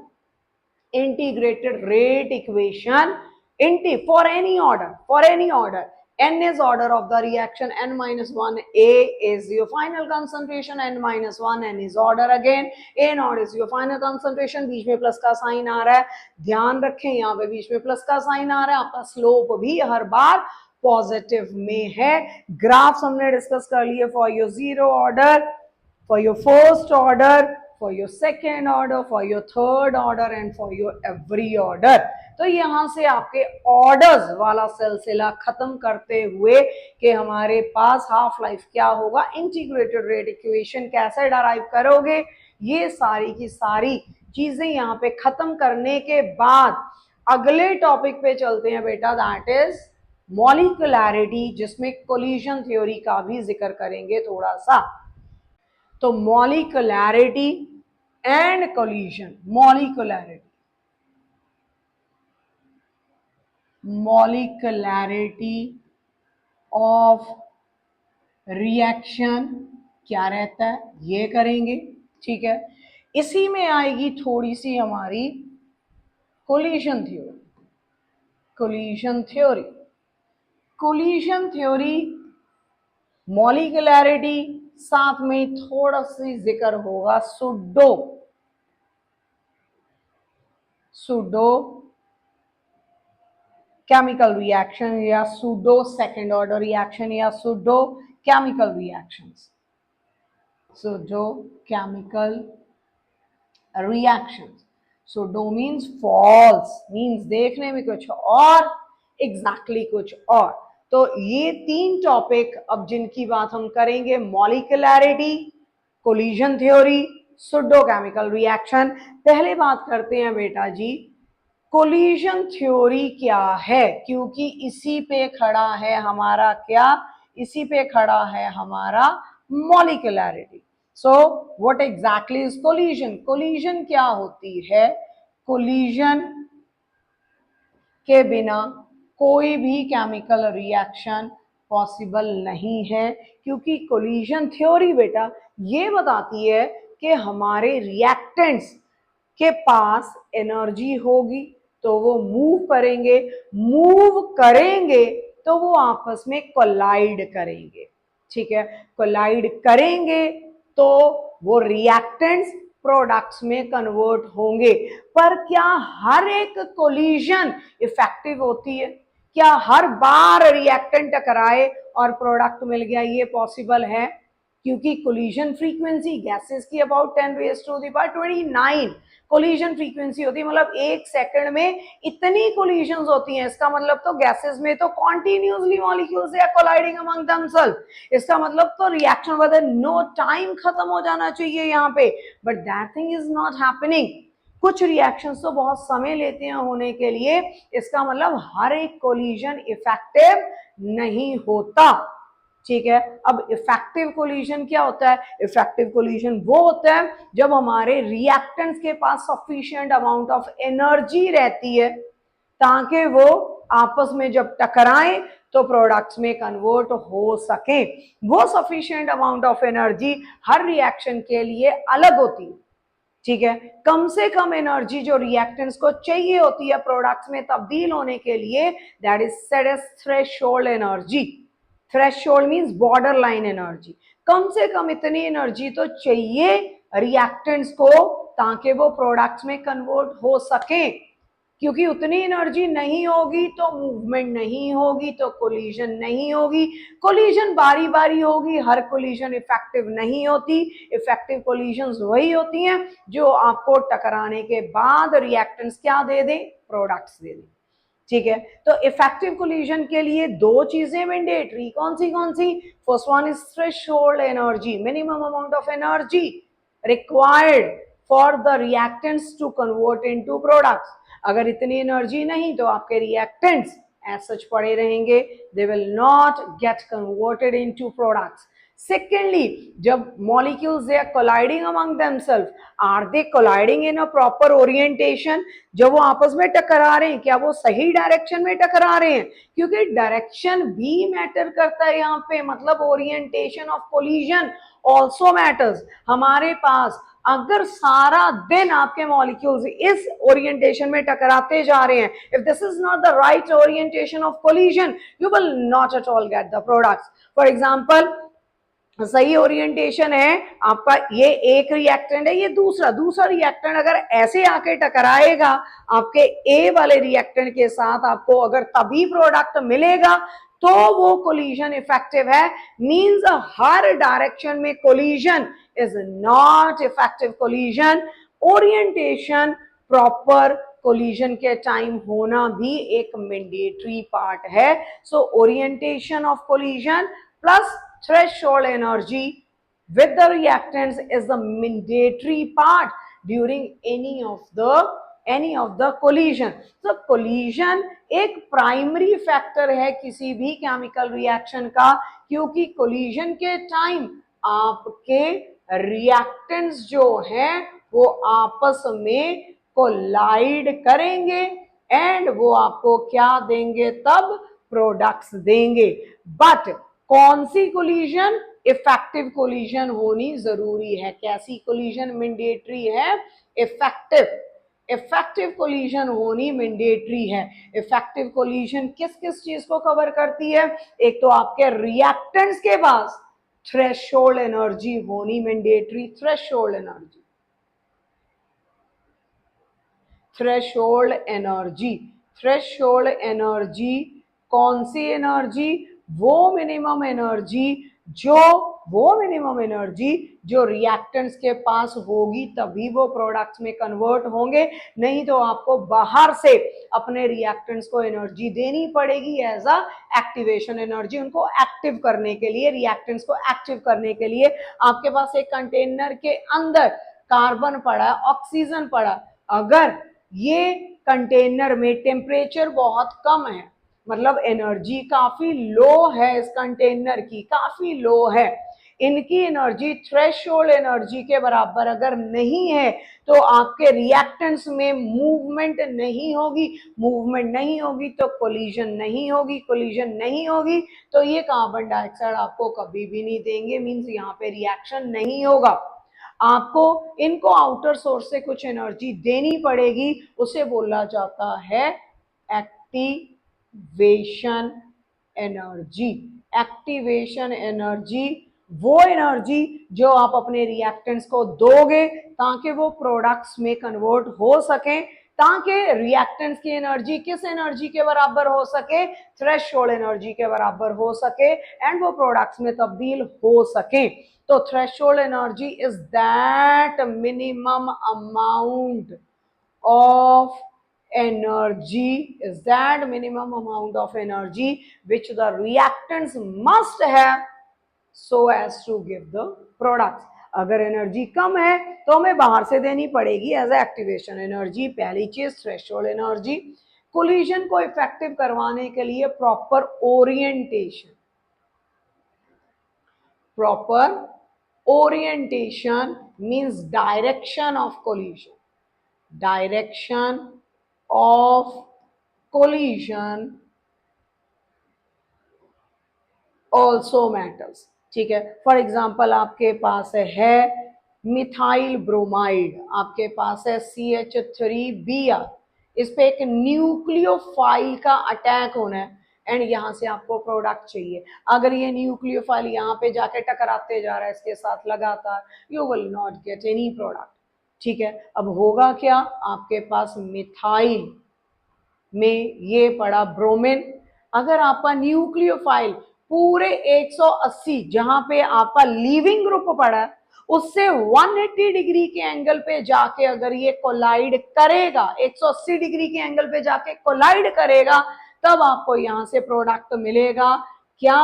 integrated rate equation for any order, n is order of the reaction, n-1, a is your final concentration, n-1, n is order again, a naught is your final concentration, बीच में plus का sign आ रहा है, ध्यान रखें यहाँ पे बीच में plus का साइन आ रहा है, आपका स्लोप भी हर बार पॉजिटिव में है। ग्राफ्स हमने डिस्कस कर लिए for your zero order, for your first order, for your second order, for your third order and for your every order। तो यहां से आपके ऑर्डर्स वाला सिलसिला खत्म करते हुए कि हमारे पास हाफ लाइफ क्या होगा, इंटीग्रेटेड रेट इक्वेशन कैसे डराइव करोगे, ये सारी की सारी चीजें यहाँ पे खत्म करने के बाद अगले टॉपिक पे चलते हैं बेटा, दैट इज मॉलिक्यूलैरिटी, जिसमें कोलिजन थ्योरी का भी जिक्र करेंगे थोड़ा सा। तो मॉलिक्यूलैरिटी एंड कोलिजन, मॉलिक्यूलैरिटी ऑफ रिएक्शन क्या रहता है ये करेंगे, ठीक है। इसी में आएगी थोड़ी सी हमारी collision theory, collision theory, molecularity, साथ में थोड़ा सी जिक्र होगा सूडो केमिकल रिएक्शन या सूडो सेकेंड ऑर्डर रिएक्शन या pseudo chemical reactions, pseudo chemical reactions. Pseudo means false, means देखने में कुछ और, एग्जैक्टली कुछ और। तो ये तीन टॉपिक अब जिनकी बात हम करेंगे, molecularity, collision theory, pseudo chemical reaction. पहले बात करते हैं बेटा जी कोलिजन थ्योरी क्या है, क्योंकि इसी पे खड़ा है हमारा क्या, इसी पे खड़ा है हमारा molecularity. So what exactly is collision? Collision क्या होती है? कोलिजन के बिना कोई भी केमिकल रिएक्शन पॉसिबल नहीं है, क्योंकि कोलिजन थ्योरी बेटा ये बताती है कि हमारे रिएक्टेंट्स के पास एनर्जी होगी तो वो मूव करेंगे तो वो आपस में कोलाइड करेंगे। ठीक है, कोलाइड करेंगे तो वो रिएक्टेंट्स प्रोडक्ट्स में कन्वर्ट होंगे। पर क्या हर एक कोलिजन इफेक्टिव होती है? क्या हर बार रिएक्टेंट टकराए और प्रोडक्ट मिल गया, ये पॉसिबल है? क्योंकि कोलिजन फ्रीक्वेंसी गैसेस की अबाउट 10⁻29 कोलिजन फ्रीक्वेंसी होती है, मतलब एक सेकंड में इतनी कोलिजन्स होती हैं। इसका मतलब तो गैसेस में तो continuously molecules are colliding among themself. इसका मतलब तो रिएक्शन विद नो टाइम खत्म हो जाना चाहिए यहाँ पे, but that thing is not happening. कुछ रिएक्शंस तो बहुत समय लेते हैं होने के लिए। इसका मतलब हर एक कोलिजन इफेक्टिव नहीं होता। ठीक है, अब इफेक्टिव कोलिजन क्या होता है? इफेक्टिव कोलिजन वो होता है जब हमारे रिएक्टेंट्स के पास सफिशिएंट अमाउंट ऑफ एनर्जी रहती है ताकि वो आपस में जब टकराएं तो प्रोडक्ट्स में कन्वर्ट हो सके। वो sufficient amount of energy her reaction के लिए अलग होती है। ठीक है, कम से कम एनर्जी जो रिएक्टेंट्स को चाहिए होती है प्रोडक्ट्स में तब्दील होने के लिए, that is said as threshold energy. Threshold means border line energy. कम से कम इतनी एनर्जी तो चाहिए रिएक्टेंट्स को ताकि वो प्रोडक्ट्स में कन्वर्ट हो सके, क्योंकि उतनी एनर्जी नहीं होगी तो मूवमेंट नहीं होगी, तो कोलिजन नहीं होगी। कोलिजन बारी बारी होगी, हर कोलिजन इफेक्टिव नहीं होती। इफेक्टिव कोलिजन्स वही होती हैं जो आपको टकराने के बाद रिएक्टेंट्स क्या दे दें? प्रोडक्ट्स दे दें। ठीक है, तो इफेक्टिव कोलिजन के लिए दो चीजें मैंडेटरी, कौन सी? First one is threshold energy, minimum amount of energy required for the reactants to convert into products. अगर इतनी एनर्जी नहीं तो आपके रिएक्टेंट्स एज सच पड़े रहेंगे, they will not get converted into products. Secondly, जब molecules they are colliding among themselves, are they colliding in a proper orientation? जब वो आपस में टकरा रहे हैं, क्या वो सही डायरेक्शन में टकरा रहे हैं? क्योंकि डायरेक्शन भी मैटर करता है यहाँ पे, मतलब orientation of collision also matters. हमारे पास अगर सारा दिन आपके मॉलिक्यूल्स इस ओरिएंटेशन में टकराते जा रहे हैं, if this is not the right orientation of collision, you will not at all get the products. For example, सही ओरिएंटेशन है आपका, ये एक रिएक्टेंट है, ये दूसरा रिएक्टेंट अगर ऐसे आके टकराएगा आपके ए वाले रिएक्टेंट के साथ, आपको अगर तभी प्रोडक्ट मिलेगा तो वो कोलिजन इफेक्टिव है। मींस हर डायरेक्शन में collision is not effective collision. Orientation proper collision के टाइम होना भी एक मैंडेटरी पार्ट है। So orientation of collision plus threshold energy with the reactants is the mandatory part during any of the collision. So collision एक primary factor है किसी भी chemical reaction का, क्योंकि collision के टाइम आपके रिएक्टेंट्स जो हैं वो आपस में कोलाइड करेंगे एंड वो आपको क्या देंगे? तब प्रोडक्ट्स देंगे। बट कौन सी कोलिजन? इफेक्टिव कोलिजन होनी जरूरी है। कैसी कोलिजन मैंडेटरी है? इफेक्टिव कोलिजन होनी मैंडेटरी है। इफेक्टिव कोलिजन किस किस चीज को कवर करती है? एक तो आपके रिएक्टेंट्स के पास थ्रेशोल्ड एनर्जी होनी मैंडेटरी। थ्रेशोल्ड एनर्जी कौन सी एनर्जी? वो मिनिमम एनर्जी जो रिएक्टेंट्स के पास होगी तभी वो प्रोडक्ट्स में कन्वर्ट होंगे, नहीं तो आपको बाहर से अपने रिएक्टेंट्स को एनर्जी देनी पड़ेगी एज अ एक्टिवेशन एनर्जी। उनको एक्टिव करने के लिए, रिएक्टेंट्स को एक्टिव करने के लिए आपके पास एक कंटेनर के अंदर कार्बन पड़ा, ऑक्सीजन पड़ा, अगर ये कंटेनर में टेम्परेचर बहुत कम है, मतलब एनर्जी काफी लो है इस कंटेनर की, काफी लो है, इनकी एनर्जी थ्रेशोल्ड एनर्जी के बराबर अगर नहीं है तो आपके रिएक्टेंट्स में मूवमेंट नहीं होगी, मूवमेंट नहीं होगी तो कोलिजन नहीं होगी, कोलिजन नहीं होगी तो ये कार्बन डाइऑक्साइड आपको कभी भी नहीं देंगे, मींस यहाँ पे रिएक्शन नहीं होगा। आपको इनको आउटर सोर्स से कुछ एनर्जी देनी पड़ेगी, उसे बोला जाता है एक्टिवेशन एनर्जी। एक्टिवेशन एनर्जी वो एनर्जी जो आप अपने रिएक्टेंट्स को दोगे ताकि वो प्रोडक्ट्स में कन्वर्ट हो सके, ताकि रिएक्टेंट्स की एनर्जी किस एनर्जी के बराबर हो सके, थ्रेशोल्ड एनर्जी के बराबर हो सके एंड वो प्रोडक्ट्स में तब्दील हो सके। तो threshold energy is that minimum amount of energy, is that minimum amount of energy which the reactants must have so as to give the products। अगर एनर्जी कम है तो हमें बाहर से देनी पड़ेगी एज एक्टिवेशन एनर्जी, पहली चीज थ्रेशोल्ड एनर्जी। कोलिजन को इफेक्टिव करवाने के लिए proper orientation, proper orientation means direction of collision, direction of collision also matters. ठीक है, फॉर एग्जाम्पल आपके पास है मिथाइल ब्रोमाइड, आपके पास है CH3Br, इस पे एक न्यूक्लियोफाइल का अटैक होना है एंड यहां से आपको प्रोडक्ट चाहिए। अगर ये न्यूक्लियोफाइल यहाँ पे जाके टकराते जा रहा है इसके साथ लगातार, you will not get any product. ठीक है, अब होगा क्या, आपके पास मिथाइल में ये पड़ा ब्रोमीन, अगर आपका न्यूक्लियोफाइल पूरे 180 जहां पे आपका लीविंग ग्रुप पड़ा उससे 180 डिग्री के एंगल पे जाके अगर ये कोलाइड करेगा, 180 डिग्री के एंगल पे जाके कोलाइड करेगा, तब आपको यहां से प्रोडक्ट मिलेगा क्या,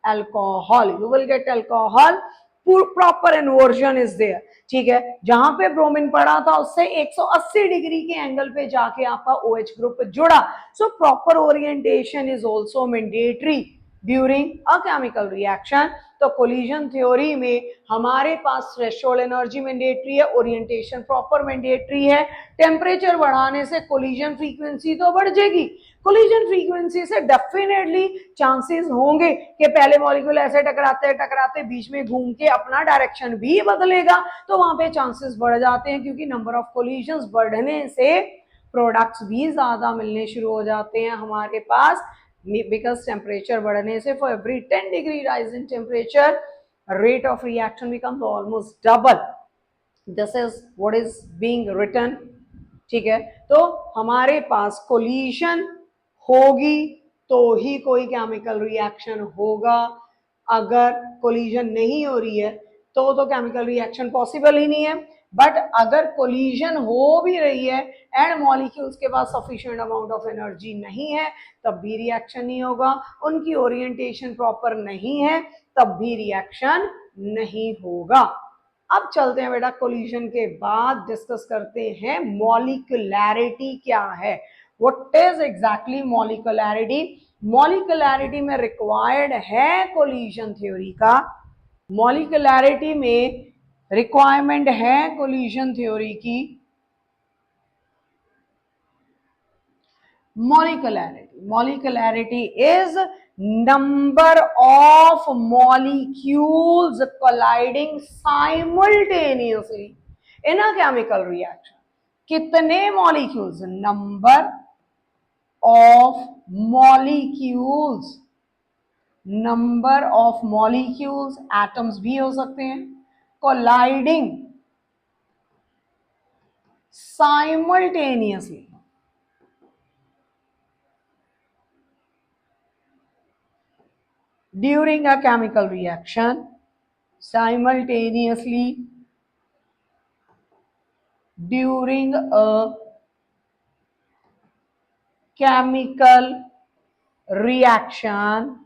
alcohol, you will get alcohol, proper inversion is there. ठीक है, जहां पे ब्रोमीन पड़ा था उससे 180 डिग्री के एंगल पे जाके आपका OH ग्रुप जुड़ा। So proper orientation is also mandatory during a chemical reaction. तो कोलिजन थ्योरी में हमारे पास थ्रेशोल्ड एनर्जी मैंडेटरी है, ओरिएंटेशन प्रॉपर मैंडेटरी है। टेम्परेचर बढ़ाने से कोलिजन फ्रीक्वेंसी तो बढ़ जाएगी, कोलिजन फ्रीक्वेंसी से डेफिनेटली चांसेस होंगे कि पहले मॉलिक्यूल ऐसे टकराते टकराते बीच में घूम के अपना डायरेक्शन भी बदलेगा, तो वहां पे चांसेस बढ़ जाते हैं क्योंकि नंबर ऑफ कोलिजन्स बढ़ने से प्रोडक्ट्स भी ज्यादा मिलने शुरू हो जाते हैं हमारे पास, बिकॉज टेम्परेचर बढ़ने से for every 10 degree rise in temperature rate of reaction becomes almost double. This is what is being written। ठीक है, तो हमारे पास कोलिजन होगी तो ही कोई केमिकल रिएक्शन होगा, अगर कोलिजन नहीं हो रही है तो केमिकल रिएक्शन पॉसिबल ही नहीं है। बट अगर कोलिजन हो भी रही है एंड मॉलिक्यूल्स के पास सफिशिएंट अमाउंट ऑफ एनर्जी नहीं है तब भी रिएक्शन नहीं होगा, उनकी ओरिएंटेशन प्रॉपर नहीं है तब भी रिएक्शन नहीं होगा। अब चलते हैं बेटा, कोलिजन के बाद डिस्कस करते हैं मॉलिक्यूलैरिटी क्या है, व्हाट इज एग्जैक्टली मॉलिक्यूलैरिटी। मॉलिक्यूलैरिटी में रिक्वायर्ड है कोलिजन थ्योरी का, मॉलिक्यूलैरिटी में रिक्वायरमेंट है कोलिजन थ्योरी की। Molecularity is number of molecules colliding simultaneously in a chemical reaction। कितने molecules, number of molecules, number of molecules, atoms भी हो सकते हैं, colliding simultaneously during a chemical reaction, simultaneously during a chemical reaction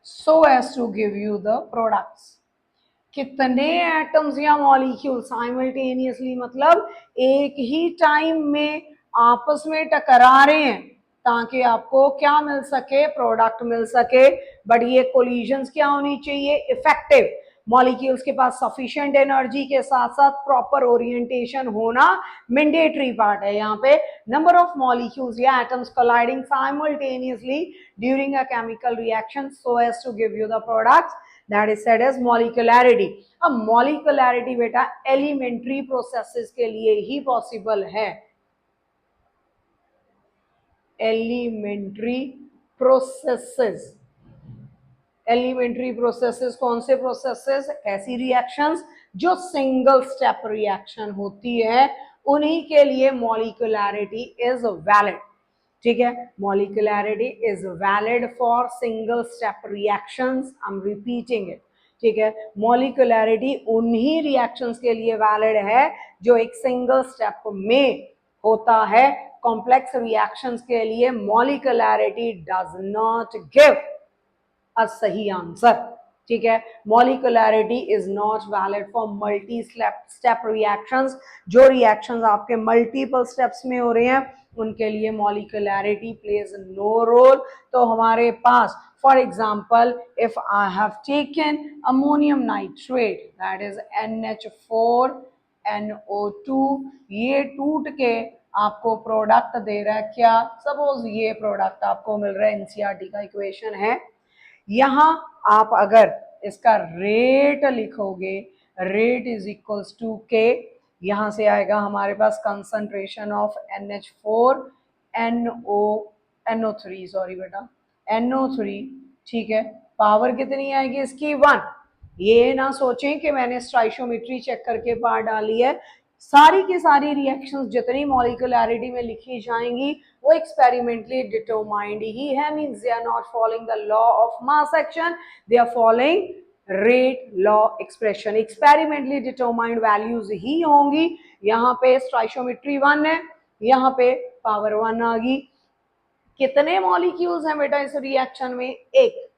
so as to give you the products। कितने atoms या molecule simultaneously, मतलब एक ही time में आपस में टकरा रहे हैं ताकि आपको क्या मिल सके, प्रोडक्ट मिल सके। बट ये कोलिजन्स क्या होनी चाहिए, इफेक्टिव, मॉलिक्यूल्स के पास सफिशिएंट एनर्जी के साथ साथ प्रॉपर ओरिएंटेशन होना मैंडेटरी पार्ट है। यहाँ पे नंबर ऑफ मॉलिक्यूल्स या atoms colliding simultaneously during a chemical reaction so as to give you the products, that is said as molecularity. अब मॉलिक्यूलैरिटी बेटा एलिमेंट्री प्रोसेसेस के लिए ही पॉसिबल है। एलिमेंट्री प्रोसेसेस, एलिमेंट्री प्रोसेसेस कौन से प्रोसेसेस, ऐसी रिएक्शंस जो सिंगल स्टेप रिएक्शन होती है, उन्हीं के लिए मॉलिक्यूलैरिटी इज वैलिड। ठीक है, molecularity is valid for single step reactions, I am repeating it. ठीक है, मॉलिक्यूलैरिटी उन्हीं रिएक्शंस के लिए वैलिड है जो एक सिंगल स्टेप में होता है। कॉम्प्लेक्स रिएक्शंस के लिए molecularity does not give a सही आंसर। ठीक है, molecularity is not valid for multi step reactions. जो रिएक्शंस आपके मल्टीपल स्टेप्स में हो रहे हैं उनके लिए मॉलिक्यूलैरिटी प्लेज नो रोल। तो हमारे पास for example if I have taken ammonium nitrate that is NH4NO2, ये टूट के आपको प्रोडक्ट दे रहा है क्या, सपोज ये प्रोडक्ट आपको मिल रहा है, एनसीईआरटी का इक्वेशन है। यहां आप अगर इसका रेट लिखोगे, रेट इज इक्वल्स टू के, यहां से आएगा हमारे पास कंसंट्रेशन ऑफ NH4NO3, सॉरी बेटा NO3। ठीक है, पावर कितनी आएगी इसकी 1। ये ना सोचें कि मैंने स्टाइशियोमेट्री चेक करके पार डाली है, सारी की सारी रिएक्शंस जितनी मॉलिक्यूलैरिटी में लिखी जाएंगी वो एक्सपेरिमेंटली डिटरमाइंड ही है, means they are not following the law of mass action, they are following rate law expression. Experimentally determined values ही होंगी। यहाँ पे स्टाइशियोमेट्री 1 है, यहाँ पे पावर 1 आ गई। कितने मॉलिक्यूल्स हैं बेटा इस रिएक्शन में, एक।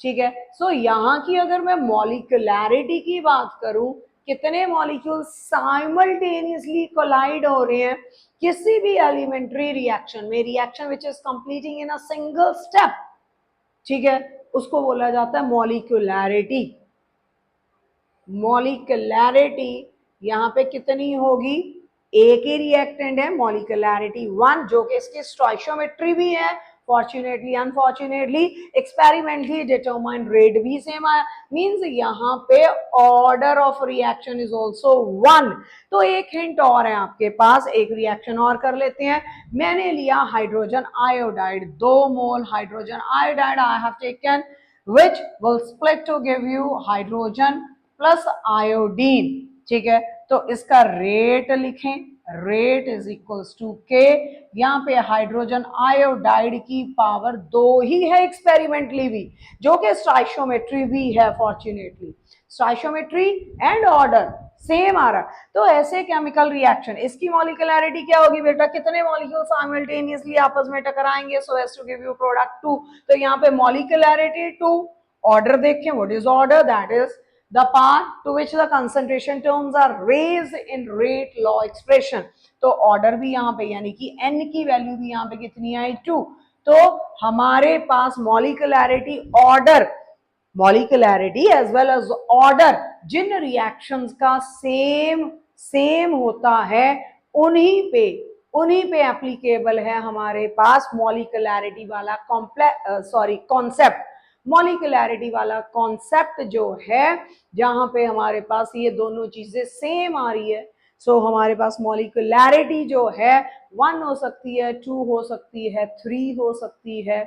ठीक है, सो यहां की अगर मैं मॉलिक्यूलैरिटी की बात करूं, कितने मॉलिक्यूल साइमल्टेनियसली कोलाइड हो रहे हैं किसी भी एलिमेंट्री रिएक्शन में, reaction which is completing in a single step. ठीक है, उसको बोला जाता है मॉलिक्यूलैरिटी। मॉलिक्यूलैरिटी यहां पे कितनी होगी, एक ही रिएक्टेंट है, मॉलिक्यूलैरिटी 1, जो कि इसकी स्टोइशियोमेट्री भी है। Fortunately unfortunately experimentally determined rate भी सेम आया, मींस यहाँ पे order of reaction is also 1। तो एक हिंट और है आपके पास, एक रिएक्शन और कर लेते हैं। मैंने लिया hydrogen iodide, 2 mole hydrogen iodide I have taken which will split to give you hydrogen plus iodine. ठीक है, तो इसका रेट लिखें, रेट इज इक्वल्स टू के। यहाँ पे हाइड्रोजन आयोडाइड की पावर 2 ही है एक्सपेरिमेंटली भी, जो कि स्टाइशियोमेट्री भी है। फॉर्चुनेटली स्टाइशियोमेट्री एंड ऑर्डर सेम आ रहा। तो ऐसे केमिकल रिएक्शन, इसकी मॉलिक्यूलैरिटी क्या होगी बेटा, कितने मॉलिक्यूल साइमल्टेनियसली आपस में टकराएंगे so as to give you product 2। तो यहाँ पे मॉलिक्यूलैरिटी 2, ऑर्डर देखें, what is order, that is the part to which the concentration terms are raised in rate law expression। तो ऑर्डर भी यहाँ पे, यानी कि n की वैल्यू भी यहाँ पे कितनी आई, 2। तो हमारे पास molecularity, order, molecularity as well as order, जिन रिएक्शंस का सेम होता है उन्हीं पे एप्लीकेबल है हमारे पास मॉलिक्यूलैरिटी वाला कॉन्सेप्ट। मॉलिक्यूलैरिटी वाला कॉन्सेप्ट जो है, जहां पे हमारे पास ये दोनों चीजें सेम आ रही है, सो हमारे पास मॉलिक्यूलैरिटी जो है 1 हो सकती है, 2 हो सकती है, 3 हो सकती है।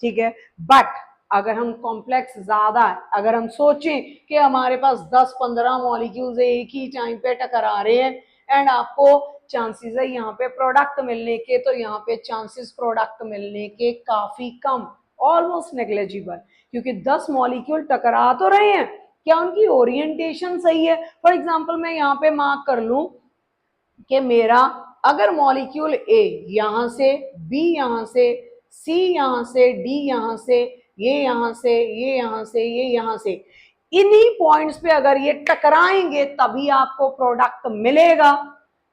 ठीक है, बट अगर हम कॉम्प्लेक्स ज्यादा, अगर हम सोचें कि हमारे पास 10-15 मॉलिक्यूल्स एक ही टाइम पे टकरा रहे हैं एंड आपको चांसेस है यहाँ पे प्रोडक्ट मिलने के, तो यहाँ पे चांसेस प्रोडक्ट मिलने के काफी कम, ऑलमोस्ट नेग्लिजिबल, क्योंकि 10 मॉलिक्यूल टकरा तो रहे हैं, क्या उनकी ओरिएंटेशन सही है। फॉर एग्जांपल मैं यहाँ पे मार्क कर लूं कि मेरा अगर मॉलिक्यूल ए यहां से, बी यहां से, सी यहां से, डी यहां से, ये यहां से, ये यहां से, ये यहां से, इन्हीं पॉइंट्स पे अगर ये टकराएंगे तभी आपको प्रोडक्ट मिलेगा।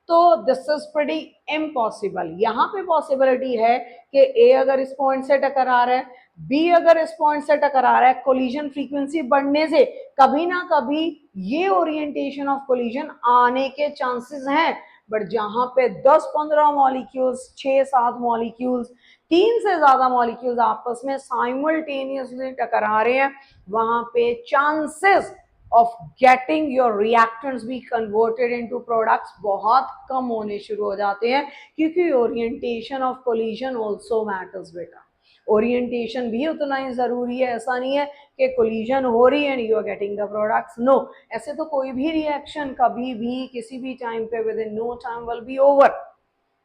तो दिस इज प्रीटी इम्पॉसिबल। यहाँ पे पॉसिबिलिटी है कि ए अगर इस पॉइंट से टकरा रहा है, बी अगर इस पॉइंट से टकरा रहा है, कोलिजन फ्रीक्वेंसी बढ़ने से कभी ना कभी ये ओरिएंटेशन ऑफ कोलिजन आने के चांसेस हैं। बट जहां पे 10-15 मॉलिक्यूल्स, 6-7 मॉलिक्यूल्स, 3 से ज्यादा मॉलिक्यूल्स आपस में साइमल्टेनियसली टकरा रहे हैं, वहां पे chances of getting your reactants be converted into products बहुत कम होने शुरू हो जाते हैं, क्योंकि orientation of collision also matters बेटा। ओरिएंटेशन भी उतना ही जरूरी है। ऐसा नहीं है कि कोलिजन हो रही है and you are getting the products, no. ऐसे तो कोई भी रिएक्शन कभी भी किसी भी टाइम पे within no time will be over.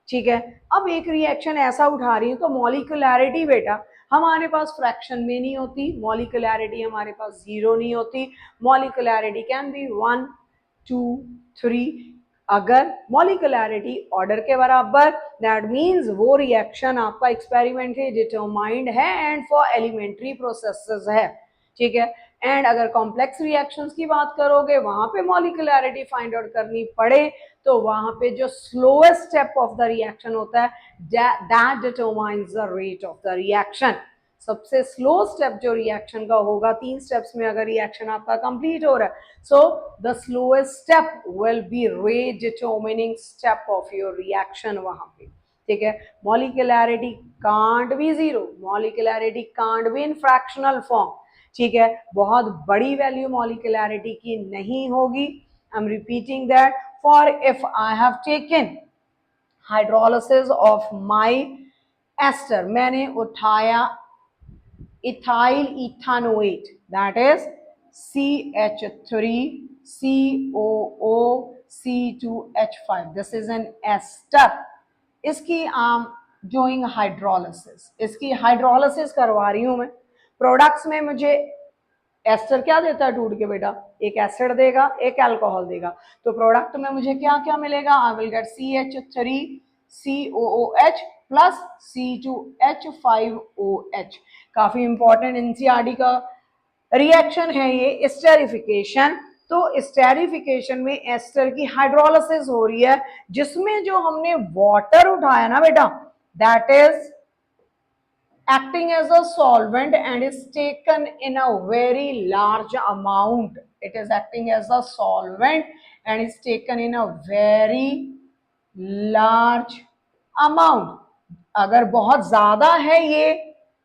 ठीक है, अब एक रिएक्शन ऐसा उठा रही हूँ तो मॉलिक्यूलैरिटी बेटा हमारे पास फ्रैक्शन में नहीं होती, मॉलिक्यूलैरिटी हमारे पास 0 नहीं होती। मॉलिक्यूलैरिटी कैन बी 1, 2, 3। अगर मॉलिक्यूलैरिटी ऑर्डर के बराबर, दैट मीन्स वो रिएक्शन आपका एक्सपेरिमेंटली डिटरमाइंड है एंड फॉर एलिमेंट्री प्रोसेसेस है। ठीक है, एंड अगर कॉम्प्लेक्स रिएक्शंस की बात करोगे वहां पे मॉलिक्यूलैरिटी फाइंड आउट करनी पड़े तो वहां पे जो slowest step of the reaction होता है that determines the rate of the reaction. सबसे स्लो स्टेप जो रिएक्शन का होगा, 3 स्टेप्स में अगर रिएक्शन आपका कंप्लीट हो रहा है, so the slowest step will be rate determining step of your reaction वहां पे। ठीक है, molecularity can't be 0, molecularity can't be in fractional form. ठीक है, बहुत बड़ी वैल्यू मॉलिक्यूलैरिटी की नहीं होगी। I am repeating that, for if I have taken hydrolysis of my ester, मैंने उठाया ethyl ethanoate, that is CH3COOC2H5, this is an ester। इसकी doing hydrolysis, इसकी हाइड्रोलिसिस करवा रही हूं मैं। प्रोडक्ट्स में मुझे एस्टर क्या देता है टूट के बेटा, एक एसिड देगा, एक अल्कोहल देगा। तो प्रोडक्ट में मुझे क्या क्या मिलेगा, I will get CH3COOH plus C2H5OH। काफी इंपॉर्टेंट एनसीईआरटी का रिएक्शन है ये, स्टेरिफिकेशन। तो स्टेरिफिकेशन में एस्टर की हाइड्रोलिसिस हो रही है, जिसमें जो हमने वाटर उठाया ना बेटा, that is acting as a solvent and is taken in a very large amount. It is acting as a solvent and is taken in a very large amount. अगर बहुत ज्यादा है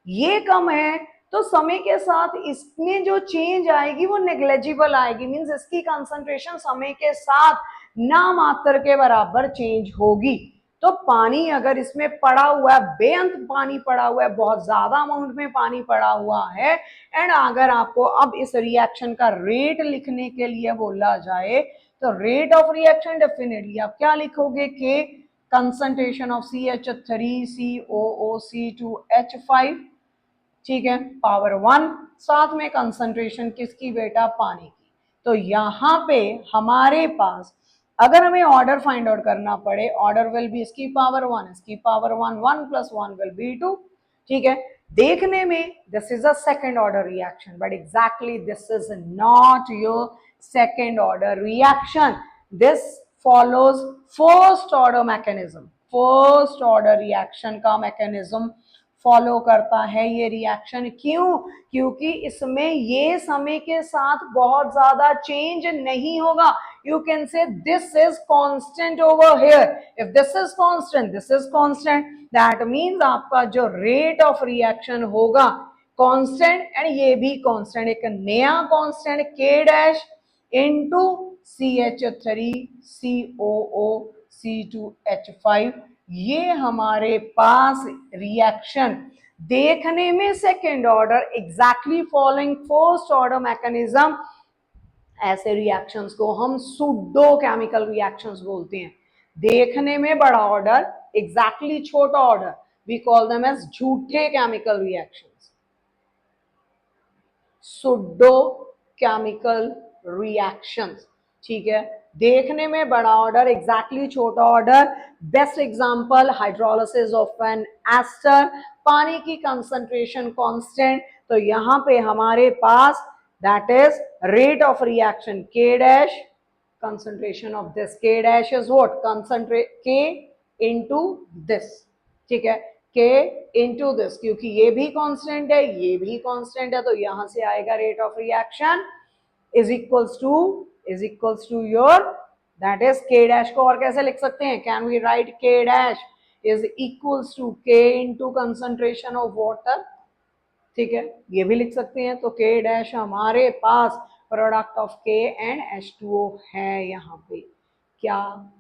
ये कम है, तो समय के साथ इसमें जो चेंज आएगी वो नेग्लेजिबल आएगी। मींस इसकी कंसंट्रेशन समय के साथ नामात्र के बराबर चेंज होगी। तो पानी अगर इसमें पड़ा हुआ है, बेअंत पानी पड़ा हुआ है, बहुत ज्यादा अमाउंट में पानी पड़ा हुआ है, एंड अगर आपको अब इस रिएक्शन का रेट लिखने के लिए बोला जाए तो रेट ऑफ रिएक्शन डेफिनेटली आप क्या लिखोगे कि कंसंट्रेशन ऑफ CH3COOC2H5, ठीक है, पावर 1, साथ में कंसंट्रेशन किसकी बेटा, पानी की। तो यहां पे हमारे पास अगर हमें ऑर्डर फाइंड आउट करना पड़े, ऑर्डर विल बी इसकी पावर 1, इसकी पावर 1, 1 + 1 विल बी 2। ठीक है, देखने में this is a second order reaction, but exactly this is not your second order reaction. This follows first order mechanism. First order reaction का mechanism follow करता है ये रिएक्शन। क्यों? क्योंकि इसमें ये समय के साथ बहुत ज्यादा चेंज नहीं होगा। You can say this is constant over here. If this is constant, this is constant. That means आपका जो rate of reaction होगा constant and ये भी constant, एक नया constant K dash into CH3COOC2H5। ये हमारे पास रिएक्शन देखने में second order, exactly following first order mechanism. ऐसे रिएक्शंस को हम सुडो केमिकल रिएक्शंस बोलते हैं। देखने में बड़ा ऑर्डर, एग्जैक्टली छोटा order, we call them as झूठे chemical reactions, pseudo chemical reactions. ठीक है, देखने में बड़ा ऑर्डर, एग्जैक्टली छोटा order. Best example hydrolysis of an ester, पानी की कंसंट्रेशन कांस्टेंट। तो यहां पे हमारे पास that is rate of reaction K dash, concentration of this K dash is what, concentrate K into this, ठीक है, K into this, क्योंकि ये भी कांस्टेंट है ये भी कांस्टेंट है, तो यहां से आएगा rate of reaction is equals to your that is K dash को और कैसे लिख सकते हैं, can we write K dash is equals to K into concentration of water, ठीक है, ये भी लिख सकते हैं। तो K डैश हमारे पास product of K and H2O है। यहाँ पे क्या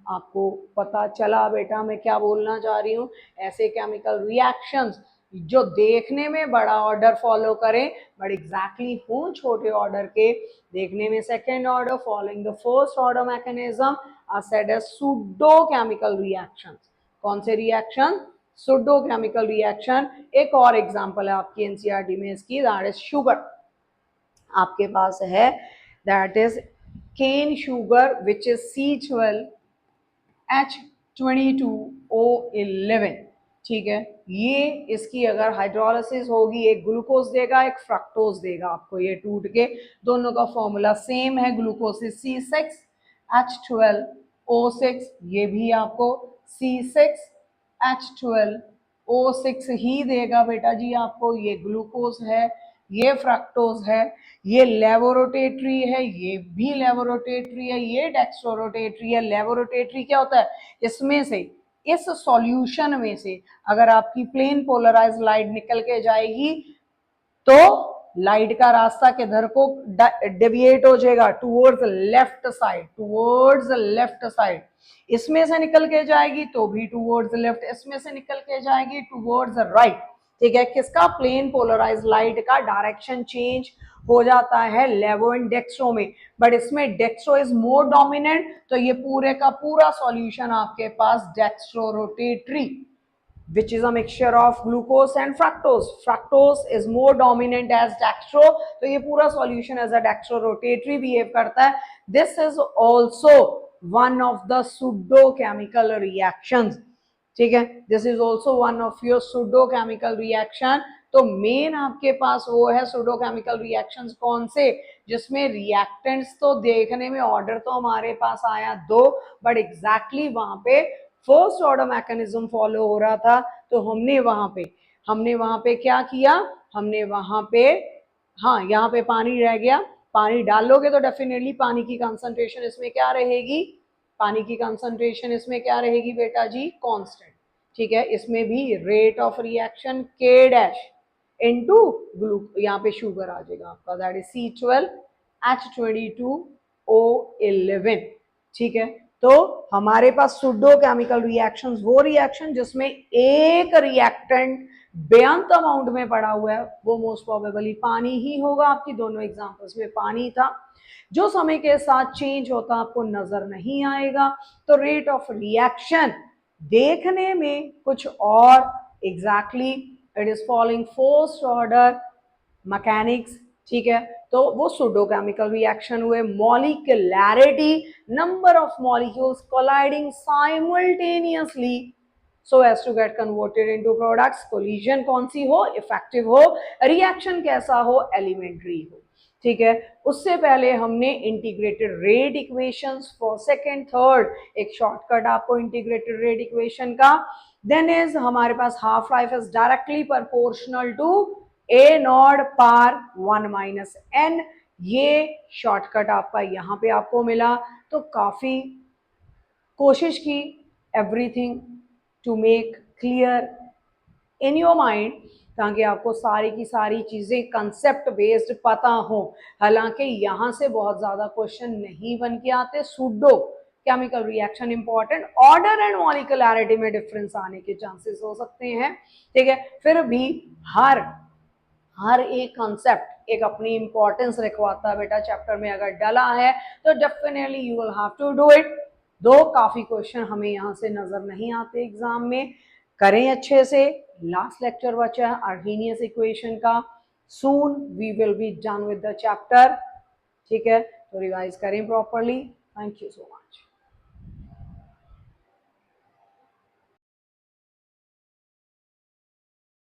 आपको पता चला बेटा मैं क्या बोलना चाह रही हूँ? ऐसे केमिकल रिएक्शंस जो देखने में बड़ा ऑर्डर फॉलो करें बट एग्जैक्टली हो छोटे ऑर्डर के, देखने में second order following the first order mechanism are said as pseudo chemical reactions. कौन से रिएक्शन? Pseudo chemical reaction. एक और एग्जांपल है आपकी एनसीईआरटी में इसकी, दैट इज शुगर। आपके पास है that is cane sugar which is C12H22O11, ठीक है। ये इसकी अगर हाइड्रोलिसिस होगी, एक ग्लूकोज देगा एक फ्रक्टोज देगा आपको, ये टूट के दोनों का फॉर्मूला सेम है, ग्लूकोज इज C6H12O6, ये भी आपको C6H12O6 ही देगा बेटा जी आपको। ये ग्लूकोज है ये फ्रक्टोज है, ये लेवोरोटेटरी है ये भी लेवोरोटेटरी है, ये डेक्स्ट्रोरोटेटरी है। लेवोरोटेटरी क्या होता है? इसमें से इस सॉल्यूशन में से अगर आपकी प्लेन पोलराइज लाइट निकल के जाएगी तो लाइट का रास्ता किधर को डेविएट हो जाएगा? Towards left side, towards left side. इसमें से निकल के जाएगी तो भी टुवर्ड्स लेफ्ट, इसमें से निकल के जाएगी टुवर्ड्स राइट, ठीक है। किसका? प्लेन पोलराइज लाइट का डायरेक्शन चेंज हो जाता है लेवो एंड डेक्स्ट्रो में, बट इसमें डेक्स्ट्रो इज मोर डोमिनेंट, तो ये पूरे का पूरा सॉल्यूशन आपके पास dextro rotatory which is a mixture of glucose and fructose. Fructose is more dominant as dextro, तो ये पूरा solution as a dextro rotatory behave करता है। This is also one of the pseudo chemical reactions, ठीक है। This is also one of your pseudo chemical reaction। तो main आपके पास वो है pseudo chemical reactions कौन से? जिसमें reactants तो देखने में ऑर्डर तो हमारे पास आया दो, बट एग्जैक्टली वहां पे फर्स्ट ऑर्डर मैकेनिज्म फॉलो हो रहा था। तो हमने वहां पे क्या किया? हमने वहां पे, हाँ यहाँ पे पानी रह गया, पानी डालोगे तो डेफिनेटली पानी की कंसंट्रेशन इसमें क्या रहेगी? पानी की कंसंट्रेशन इसमें क्या रहेगी बेटा जी? कांस्टेंट, ठीक है। इसमें भी rate of reaction K dash into यहाँ पे शुगर आ जाएगा आपका, दैट इज C12H22O11, ठीक है। तो हमारे पास सूडो केमिकल रिएक्शंस वो रिएक्शन जिसमें एक रिएक्टेंट बेअंत अमाउंट में पड़ा हुआ है, वो मोस्ट प्रोबेबली पानी ही होगा। आपकी दोनों एग्जांपल्स में पानी था, जो समय के साथ चेंज होता आपको नजर नहीं आएगा। तो रेट ऑफ रिएक्शन देखने में कुछ और, exactly it is following first order mechanics, ठीक है। तो वो सूडो केमिकल रिएक्शन हुए। Molecularity, number of molecules colliding simultaneously so as to get converted into products। Collision कौन सी हो? इफेक्टिव हो। रिएक्शन कैसा हो? एलिमेंट्री हो, ठीक है। उससे पहले हमने integrated rate equations for second third, एक शॉर्टकट आपको इंटीग्रेटेड रेट इक्वेशन का। देन इज हमारे पास half life is directly proportional to A naught power 1 minus n, ये शॉर्टकट आपका यहाँ पे आपको मिला। तो काफी कोशिश की everything to make clear in your mind, ताकि आपको सारी की सारी चीजें कंसेप्ट बेस्ड पता हो। हालांकि यहाँ से बहुत ज्यादा क्वेश्चन नहीं बन के आते। Pseudo chemical reaction important, order and molecularity में डिफरेंस आने के चांसेस हो सकते हैं, ठीक है। फिर भी हर एक कंसेप्ट एक अपनी इंपॉर्टेंस रखवाता है बेटा। चैप्टर में अगर डला है तो definitely you will have to do it. दो काफी क्वेश्चन हमें यहाँ से नजर नहीं आते एग्जाम में, करें अच्छे से। लास्ट लेक्चर बचा है आर्हेनियस इक्वेशन का, soon we will be done with the chapter, ठीक है। तो रिवाइज करें properly. Thank you so much.